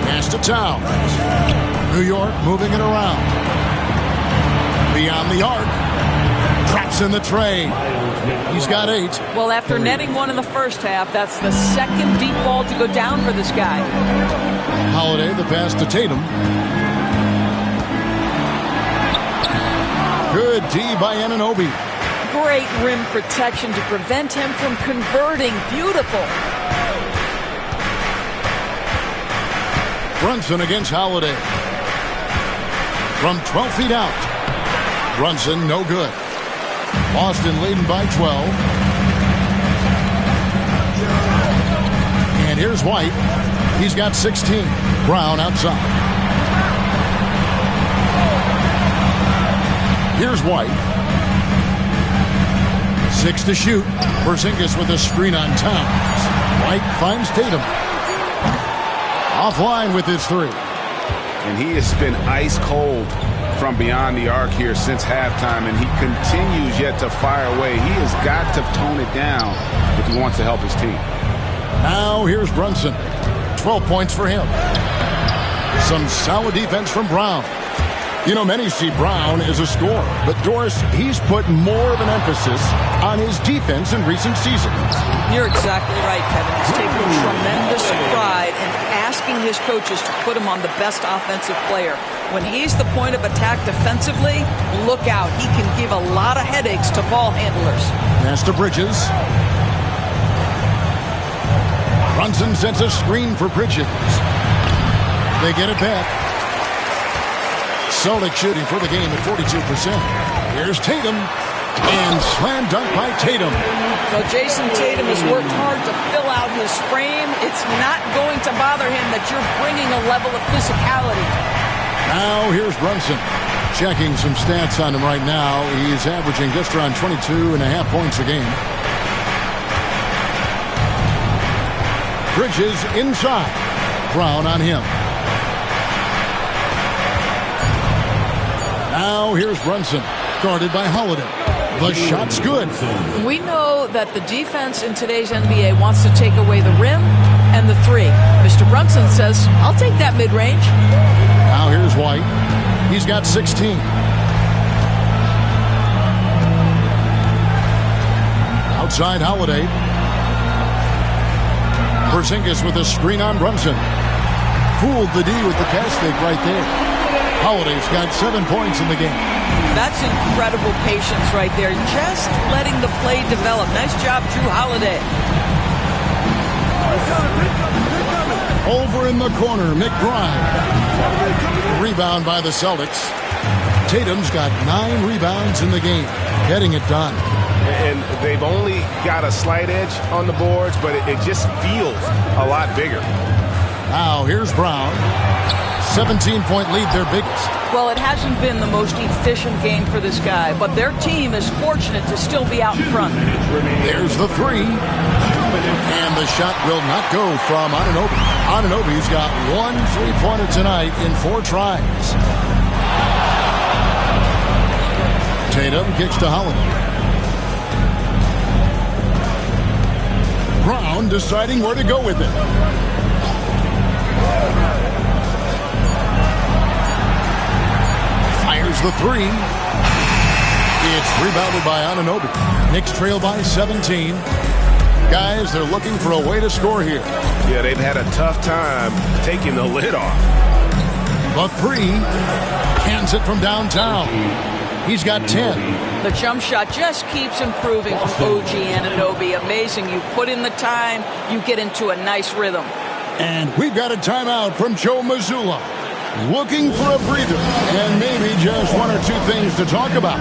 Pass to Towns. New York moving it around. Beyond the arc. Traps in the tray. He's got 8. Well, after netting one in the first half, that's the second deep ball to go down for this guy. Holiday, the pass to Tatum. Good D by Anunoby. Great rim protection to prevent him from converting. Beautiful. Brunson against Holiday. From 12 feet out. Brunson, no good. Boston leading by 12. And here's White. He's got 16. Brown outside. Here's White. 6 to shoot. Porzingis with a screen on Towns. White finds Tatum. Offline with his 3. And he has been ice cold from beyond the arc here since halftime, and he continues yet to fire away. He has got to tone it down if he wants to help his team. Now here's Brunson. 12 points for him. Some solid defense from Brown. You know, many see Brown as a scorer, but Doris, he's put more of an emphasis on his defense in recent seasons. You're exactly right, Kevin. He's taking tremendous pride in asking his coaches to put him on the best offensive player. When he's the point of attack defensively, look out. He can give a lot of headaches to ball handlers. Pass to Bridges. Brunson sends a screen for Bridges. They get it back. Celtics shooting for the game at 42%. Here's Tatum. And slam dunk by Tatum. So Jason Tatum has worked hard to fill out his frame. It's not going to bother him that you're bringing a level of physicality. Now here's Brunson. Checking some stats on him right now. He's averaging just around 22.5 points a game. Bridges inside. Brown on him. Now here's Brunson. Guarded by Holiday. The shot's good. We know that the defense in today's NBA wants to take away the rim and the 3. Mr. Brunson says, I'll take that mid-range. Now here's White. He's got 16. Outside Holiday. Porzingis with a screen on Brunson. Fooled the D with the pass fake right there. Holiday's got 7 points in the game. That's incredible patience right there. Just letting the play develop. Nice job, Drew Holiday. Over in the corner, McBride. Rebound by the Celtics. Tatum's got 9 rebounds in the game. Getting it done. And they've only got a slight edge on the boards, but it just feels a lot bigger. Now here's Brown. 17-point lead, their biggest. Well, it hasn't been the most efficient game for this guy, but their team is fortunate to still be out in front. There's the 3. And the shot will not go from Anunoby. Anunoby's got 1 3-pointer tonight in 4 tries. Tatum kicks to Holiday. Brown deciding where to go with it. Fires the 3. It's rebounded by Anunoby. Knicks trail by 17. Guys, they're looking for a way to score here. Yeah, they've had a tough time taking the lid off. The 3. Cans it from downtown. He's got 10. The jump shot just keeps improving from OG Anunoby. Amazing. You put in the time, you get into a nice rhythm. And we've got a timeout from Joe Mazzulla. Looking for a breather and maybe just one or two things to talk about.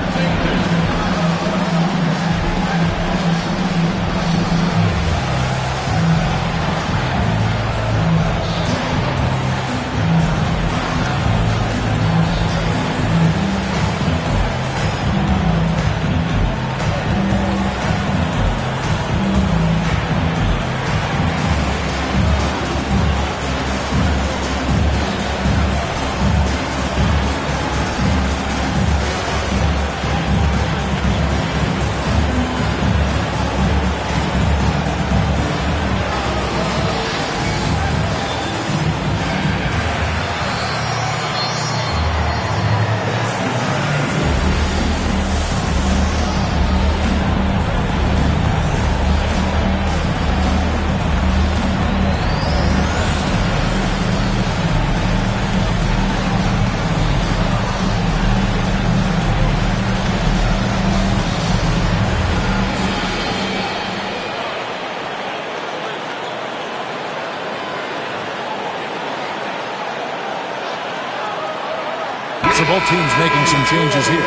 So both teams making some changes here.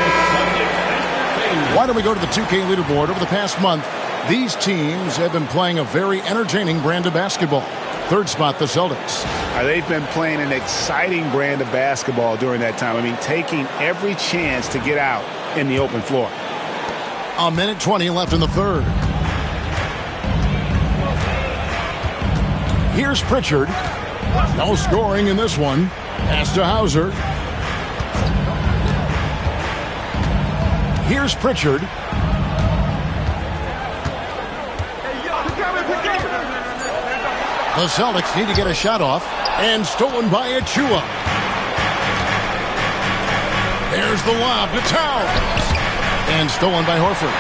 Why don't we go to the 2K leaderboard? Over the past month, these teams have been playing a very entertaining brand of basketball. Third spot, the Celtics. They've been playing an exciting brand of basketball during that time. I mean, taking every chance to get out in the open floor. A minute 20 left in the third. Here's Pritchard. No scoring in this one. Pass to Hauser. Here's Pritchard. The Celtics need to get a shot off. And stolen by Achua. There's the lob to Towns. And stolen by Horford.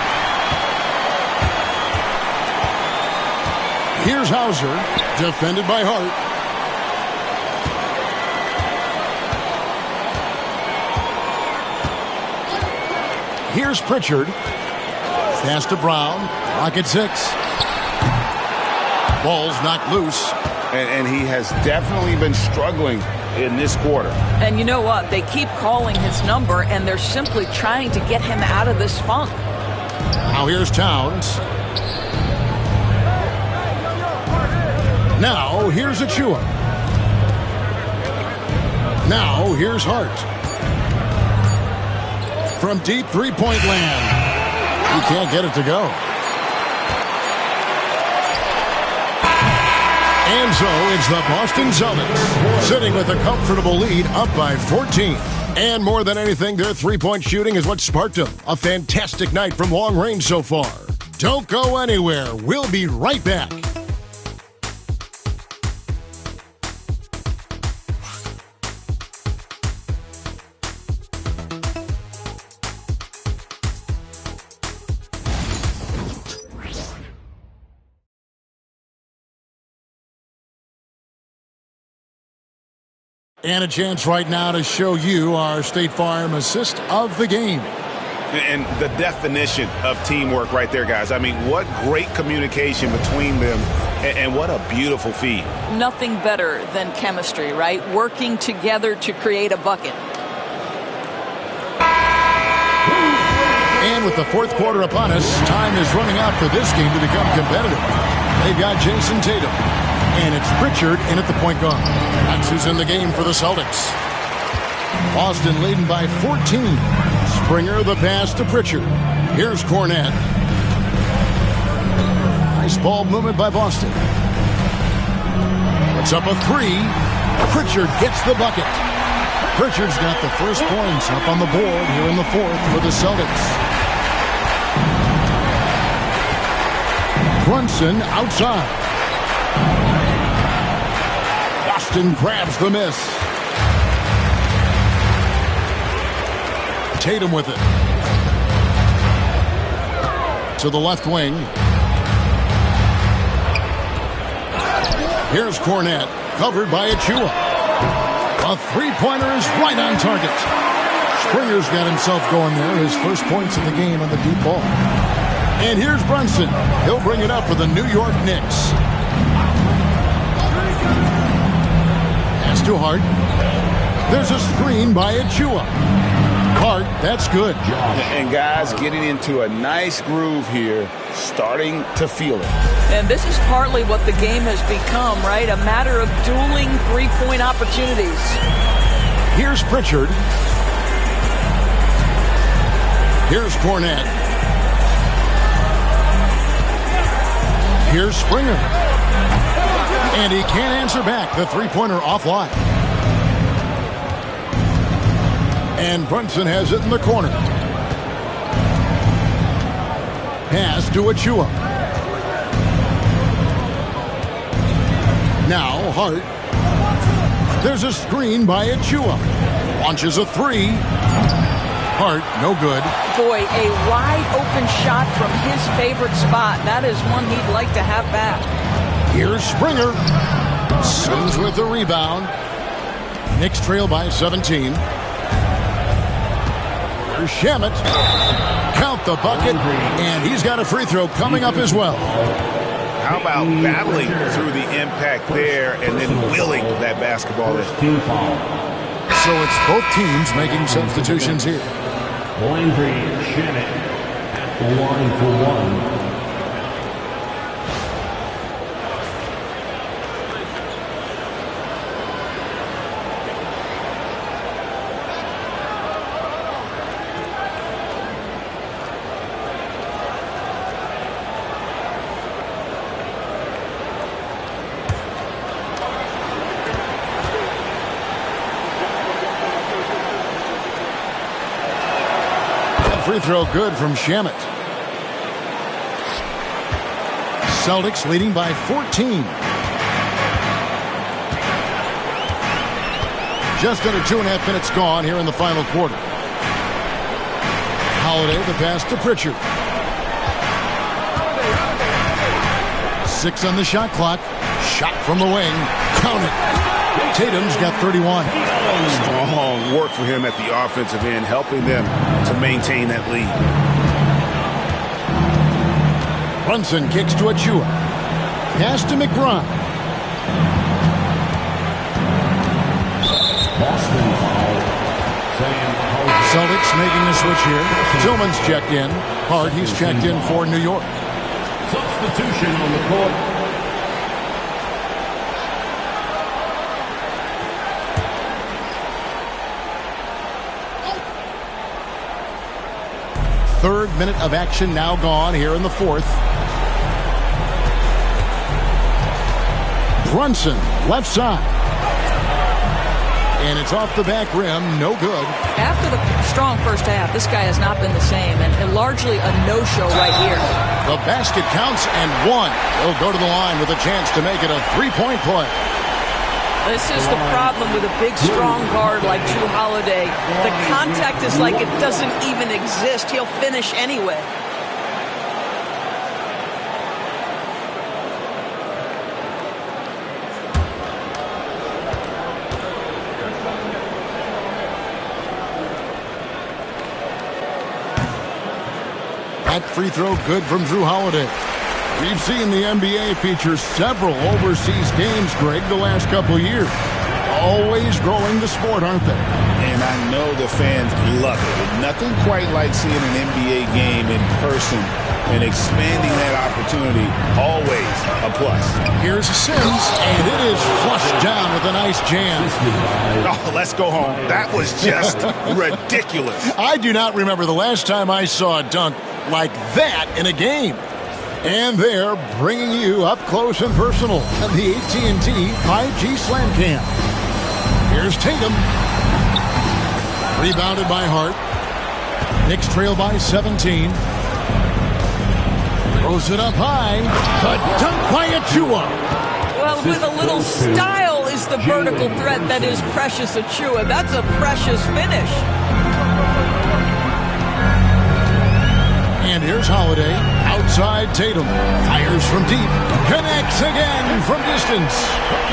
Here's Hauser. Defended by Hart. Here's Pritchard. Pass to Brown. Clock at 6. Ball's knocked loose. And he has definitely been struggling in this quarter. And you know what? They keep calling his number, and they're simply trying to get him out of this funk. Now here's Towns. Now here's Achua. Now here's Hart. From deep three-point land. He can't get it to go. And so it's the Boston Celtics sitting with a comfortable lead up by 14. And more than anything, their three-point shooting is what sparked them. A fantastic night from long range so far. Don't go anywhere. We'll be right back. And a chance right now to show you our State Farm assist of the game. And the definition of teamwork right there, guys. I mean, what great communication between them, and what a beautiful feed. Nothing better than chemistry, right? Working together to create a bucket. And with the fourth quarter upon us, time is running out for this game to become competitive. They've got Jason Tatum. And it's Pritchard in at the point guard. That's who's in the game for the Celtics. Boston leading by 14. Springer the pass to Pritchard. Here's Cornette. Nice ball movement by Boston. Puts up a three. Pritchard gets the bucket. Pritchard's got the first points up on the board here in the fourth for the Celtics. Brunson outside. Boston grabs the miss. Tatum with it. To the left wing. Here's Cornette, covered by Achua. A three-pointer is right on target. Springer's got himself going there. His first points in the game on the deep ball. And here's Brunson. He'll bring it up for the New York Knicks. Pass to Hart. There's a screen by Achua. Hart, that's good. And guys getting into a nice groove here, starting to feel it. And this is partly what the game has become, right? A matter of dueling three-point opportunities. Here's Pritchard. Here's Cornette. Here's Springer. And he can't answer back. The three-pointer offline. And Brunson has it in the corner. Pass to Achua. Now Hart. There's a screen by Achua. Launches a three. Hart, no good. Boy, a wide open shot from his favorite spot. That is one he'd like to have back. Here's Springer. Swings with the rebound. Knicks trail by 17. Here's Shamet. Count the bucket. And he's got a free throw coming up as well. How about battling through the impact there and then willing that basketball in? So it's both teams making substitutions here. Landry Shamet at the line for one. Free throw good from Shamet. Celtics leading by 14. Just under 2.5 minutes gone here in the final quarter. Holiday, the pass to Pritchard. 6 on the shot clock. Shot from the wing. Count it. Tatum's got 31. Strong work for him at the offensive end, helping them to maintain that lead. Brunson kicks to Achua. Pass to McBride. Celtics making the switch here. Tillman's checked in. Hart, he's checked in for New York. Substitution on the court. Third minute of action now gone here in the fourth. Brunson, left side. And it's off the back rim, no good. After the strong first half, this guy has not been the same, and largely a no-show right here. The basket counts and one. He'll go to the line with a chance to make it a three-point play. This is the problem with a big, strong guard like Drew Holiday. The contact is like it doesn't even exist. He'll finish anyway. That free throw good from Drew Holiday. We've seen the NBA feature several overseas games, Greg, the last couple of years. Always growing the sport, aren't they? And I know the fans love it. Nothing quite like seeing an NBA game in person and expanding that opportunity. Always a plus. Here's Sims, and it is flushed down with a nice jam. Oh, let's go home. That was just ridiculous. I do not remember the last time I saw a dunk like that in a game. And they're bringing you up close and personal on the AT&T 5G Slam Cam. Here's Tatum. Rebounded by Hart. Knicks trail by 17. Throws it up high. The dunk by Achua. Well, with a little style is the vertical threat that is Precious Achua. That's a precious finish. And here's Holiday. Outside Tatum. Fires from deep. Connects again from distance.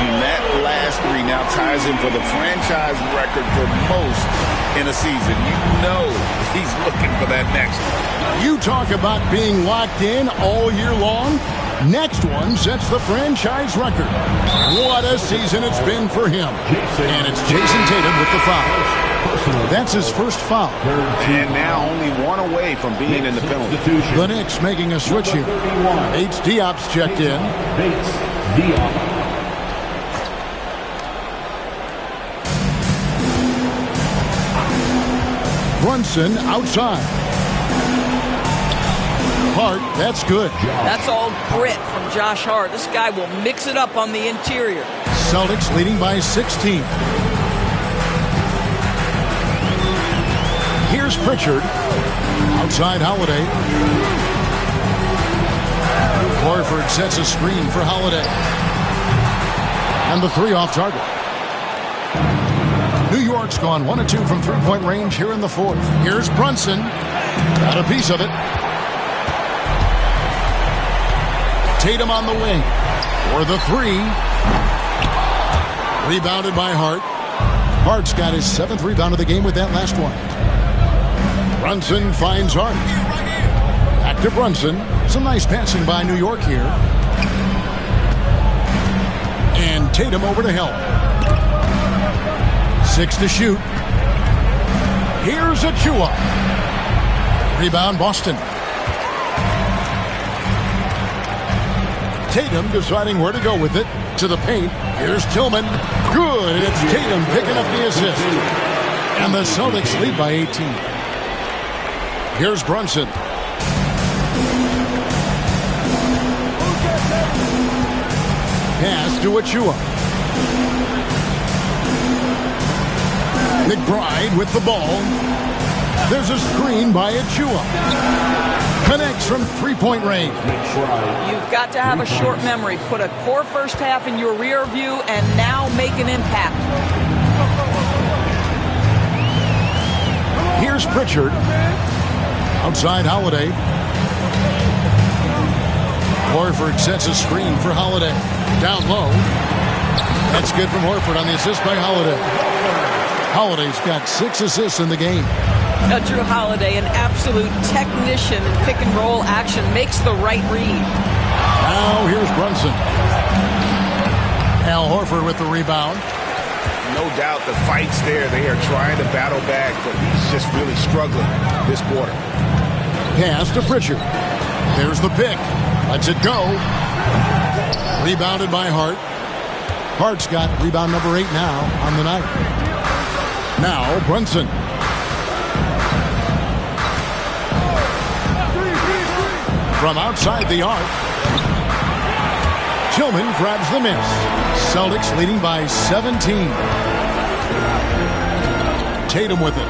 And that last three now ties him for the franchise record for most in a season. You know he's looking for that next one. You talk about being locked in all year long. Next one sets the franchise record. What a season it's been for him. And it's Jason Tatum with the foul. That's his first foul. And now only one away from being in the penalty. The Knicks making a switch here. H. Diop's checked in. Brunson outside. Hart, that's good. That's all grit from Josh Hart. This guy will mix it up on the interior. Celtics leading by 16. Here's Pritchard. Outside Holiday. Horford sets a screen for Holiday. And the three off target. New York's gone 1 of 2 from three-point range here in the fourth. Here's Brunson. Got a piece of it. Tatum on the wing. For the three. Rebounded by Hart. Hart's got his 7th rebound of the game with that last one. Brunson finds Hart. Back to Brunson. Some nice passing by New York here. And Tatum over to help. 6 to shoot. Here's Achua. Rebound Boston. Tatum deciding where to go with it. To the paint. Here's Tillman. Good. And it's Tatum picking up the assist. And the Celtics lead by 18. Here's Brunson. Pass to Achua. McBride with the ball. There's a screen by Achua. Connects from three-point range. You've got to have a short memory. Put a poor first half in your rear view and now make an impact. Here's Pritchard. Outside Holiday. Horford sets a screen for Holiday. Down low. That's good from Horford on the assist by Holiday. Holiday's got 6 assists in the game. Drew Holiday, an absolute technician in pick and roll action, makes the right read. Now here's Brunson. Al Horford with the rebound. No doubt the fight's there. They are trying to battle back, but he's just really struggling this quarter. Pass to Pritchard. There's the pick. Lets it go. Rebounded by Hart. Hart's got rebound number 8 now on the night. Now Brunson. From outside the arc. Tillman grabs the miss. Celtics leading by 17. Tatum with it.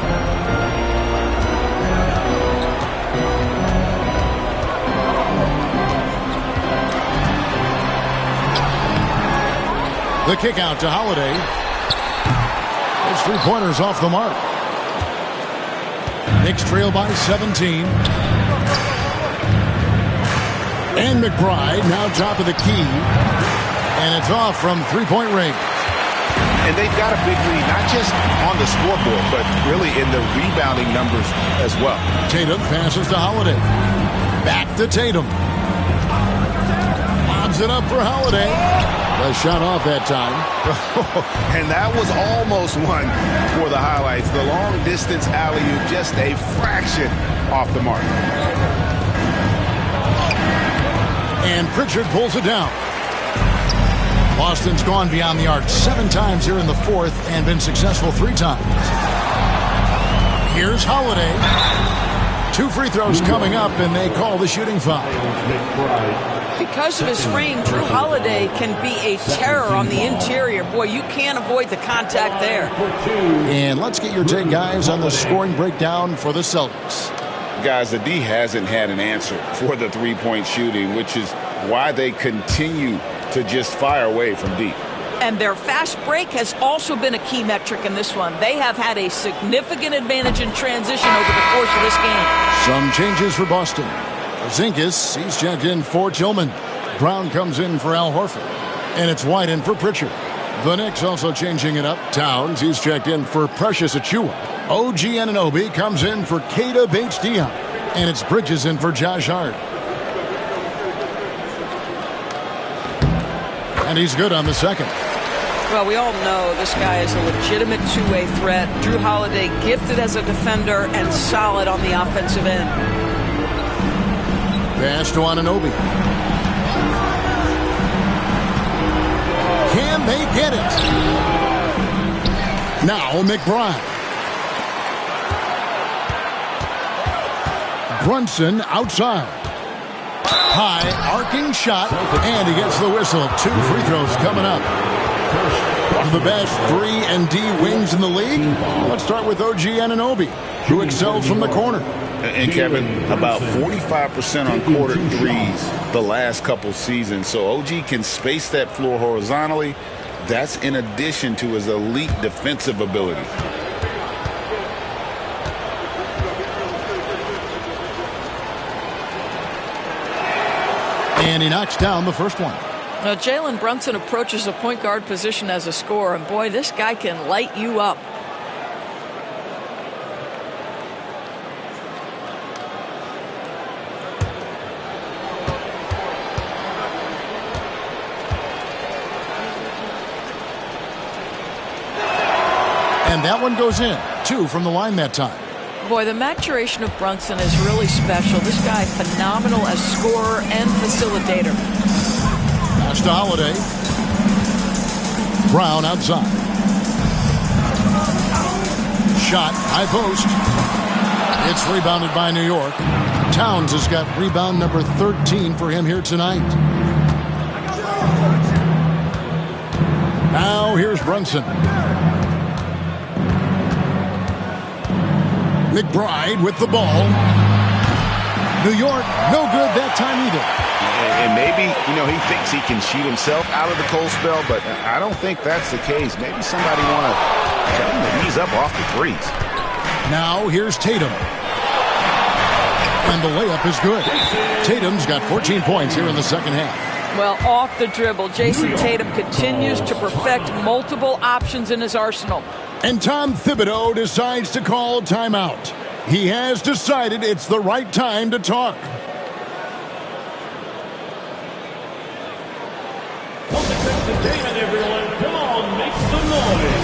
The kick out to Holiday. Those 3-pointers off the mark. Knicks trail by 17. And McBride now top of the key. And it's off from three-point range. And they've got a big lead, not just on the scoreboard, but really in the rebounding numbers as well. Tatum passes to Holiday. Back to Tatum. Lobs it up for Holiday. The shot off that time. And that was almost one for the highlights. The long-distance alley-oop, just a fraction off the mark. And Pritchard pulls it down. Boston's gone beyond the arc 7 times here in the fourth and been successful 3 times. Here's Holiday. 2 free throws coming up, and they call the shooting foul. Because of his frame, Drew Holiday can be a terror on the interior. Boy, you can't avoid the contact there. And let's get your take, guys, on the scoring breakdown for the Celtics. Guys, the D hasn't had an answer for the three-point shooting, which is why they continue to just fire away from deep. And their fast break has also been a key metric in this one. They have had a significant advantage in transition over the course of this game. Some changes for Boston. Zinkas, he's checked in for Tillman. Brown comes in for Al Horford. And it's White in for Pritchard. The Knicks also changing it up. Towns, he's checked in for Precious Achua. OG Anunoby comes in for Keita Bates-Diop. And it's Bridges in for Josh Hart. And he's good on the second. Well, we all know this guy is a legitimate two-way threat. Drew Holiday gifted as a defender and solid on the offensive end. Pass to Anunoby. Can they get it? Now McBride. Brunson outside. High arcing shot, and he gets the whistle. 2 free throws coming up. One of the best 3-and-D wings in the league. Let's start with OG Anunoby, who excels from the corner. And Kevin, about 45% on quarter threes the last couple seasons. So OG can space that floor horizontally. That's in addition to his elite defensive ability. And he knocks down the first one. Now, Jalen Brunson approaches the point guard position as a scorer, and boy, this guy can light you up. And that one goes in. 2 from the line that time. Boy, the maturation of Brunson is really special. This guy, phenomenal as scorer and facilitator. Pass to Holiday. Brown outside. Shot, high post. It's rebounded by New York. Towns has got rebound number 13 for him here tonight. Now here's Brunson. McBride with the ball. New York, no good that time either. And maybe, he thinks he can cheat himself out of the cold spell, but I don't think that's the case. Maybe somebody want to tell him to ease up off the threes. Now here's Tatum. And the layup is good. Tatum's got 14 points here in the second half. Well, off the dribble, Jason Tatum continues to perfect multiple options in his arsenal. And Tom Thibodeau decides to call timeout. He has decided it's the right time to talk. Entertainment, everyone. Come on, make some noise.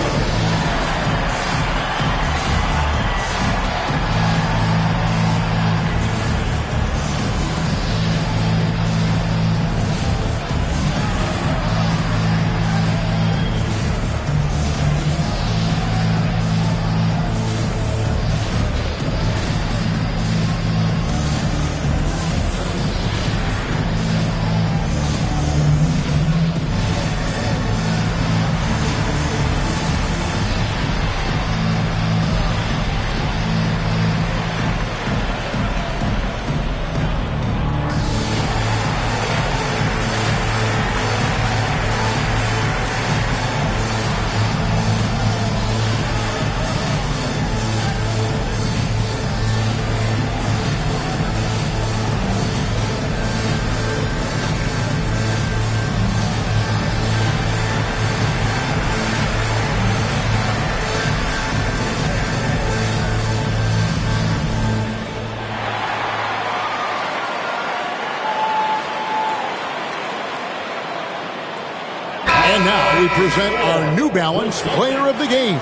And now we present our New Balance Player of the Game,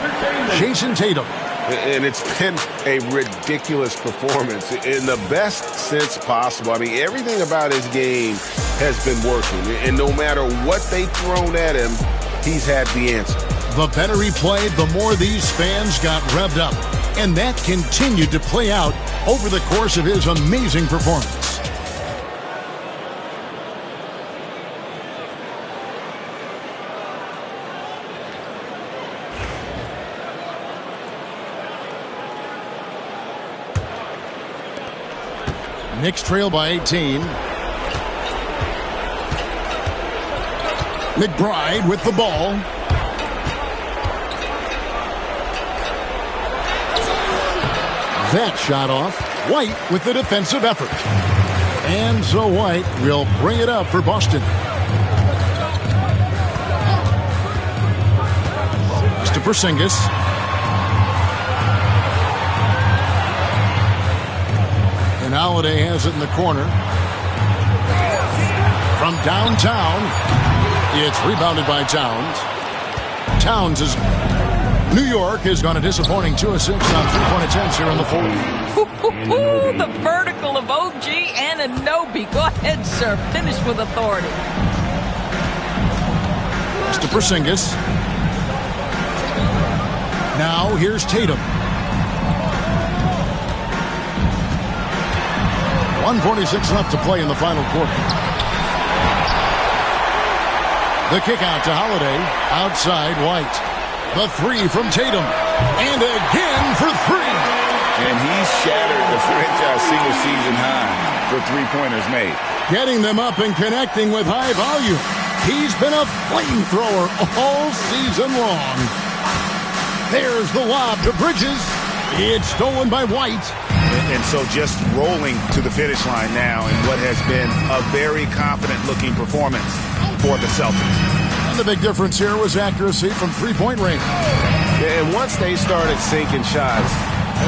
Jason Tatum. And it's been a ridiculous performance in the best sense possible. I mean, everything about his game has been working. And no matter what they've thrown at him, he's had the answer. The better he played, the more these fans got revved up. And that continued to play out over the course of his amazing performance. Knicks trail by 18. McBride with the ball. That shot off. White with the defensive effort. And so White will bring it up for Boston. To Porzingis. And Holiday has it in the corner. From downtown, it's rebounded by Towns. Towns is... New York has gone a disappointing 2 of 6 on 3-point attempts here in the fourth. The vertical of OG Anunoby. Go ahead, sir. Finish with authority. To Porzingis. Now here's Tatum. 1:46 left to play in the final quarter. The kick out to Holiday. Outside White. The three from Tatum. And again for three. And he's shattered the franchise single-season high for three-pointers made. Getting them up and connecting with high volume. He's been a flamethrower all season long. There's the lob to Bridges. It's stolen by White. And so just rolling to the finish line now in what has been a very confident-looking performance for the Celtics. And the big difference here was accuracy from three-point range. And once they started sinking shots,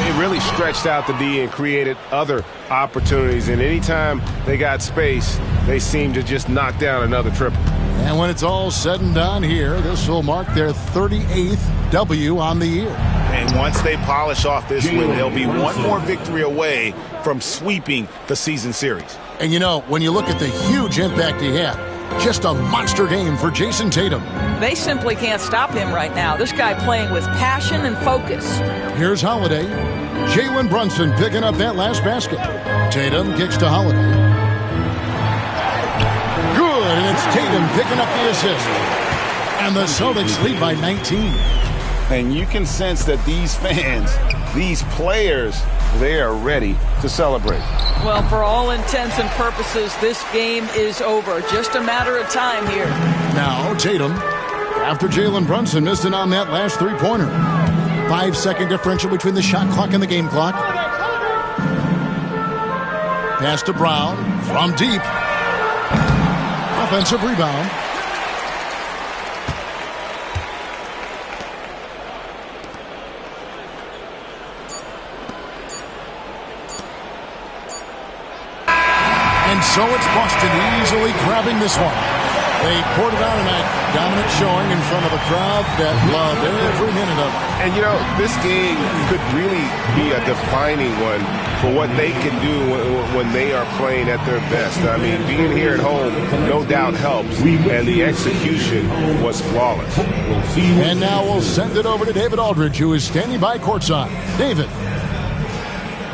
it really stretched out the D and created other opportunities. And anytime they got space, they seemed to just knock down another triple. And when it's all said and done here, this will mark their 38th W on the year. And once they polish off this win, they'll be one more victory away from sweeping the season series. And you know, when you look at the huge impact he had, just a monster game for Jason Tatum. They simply can't stop him right now. This guy playing with passion and focus. Here's Holiday. Jalen Brunson picking up that last basket. Tatum kicks to Holiday. Good, and it's Tatum picking up the assist. And the Celtics lead by 19. And you can sense that these fans, these players, they are ready to celebrate. Well, for all intents and purposes, this game is over. Just a matter of time here. Now, Tatum, after Jalen Brunson missed it on that last three-pointer. 5-second differential between the shot clock and the game clock. Pass to Brown from deep. Offensive rebound. And so it's Boston easily grabbing this one. They poured it out tonight. Dominant showing in front of a crowd that loved every minute of it. And, you know, this game could really be a defining one for what they can do when they are playing at their best. I mean, being here at home no doubt helps, and the execution was flawless. And now we'll send it over to David Aldridge, who is standing by courtside. David.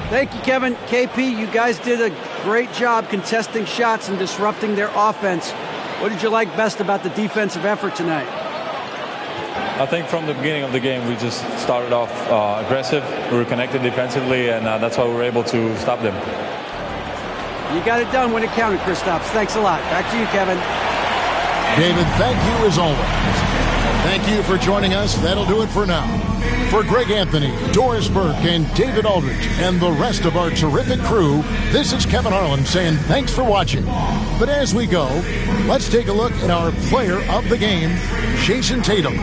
Thank you, Kevin. KP, you guys did a great job contesting shots and disrupting their offense. What did you like best about the defensive effort tonight? I think from the beginning of the game, we just started off aggressive. We were connected defensively, and that's why we were able to stop them. You got it done when it counted, Kristaps. Thanks a lot. Back to you, Kevin. David, thank you as always. Thank you for joining us. That'll do it for now. For Greg Anthony, Doris Burke, and David Aldridge, and the rest of our terrific crew, this is Kevin Harlan saying thanks for watching. But as we go, let's take a look at our player of the game, Jason Tatum.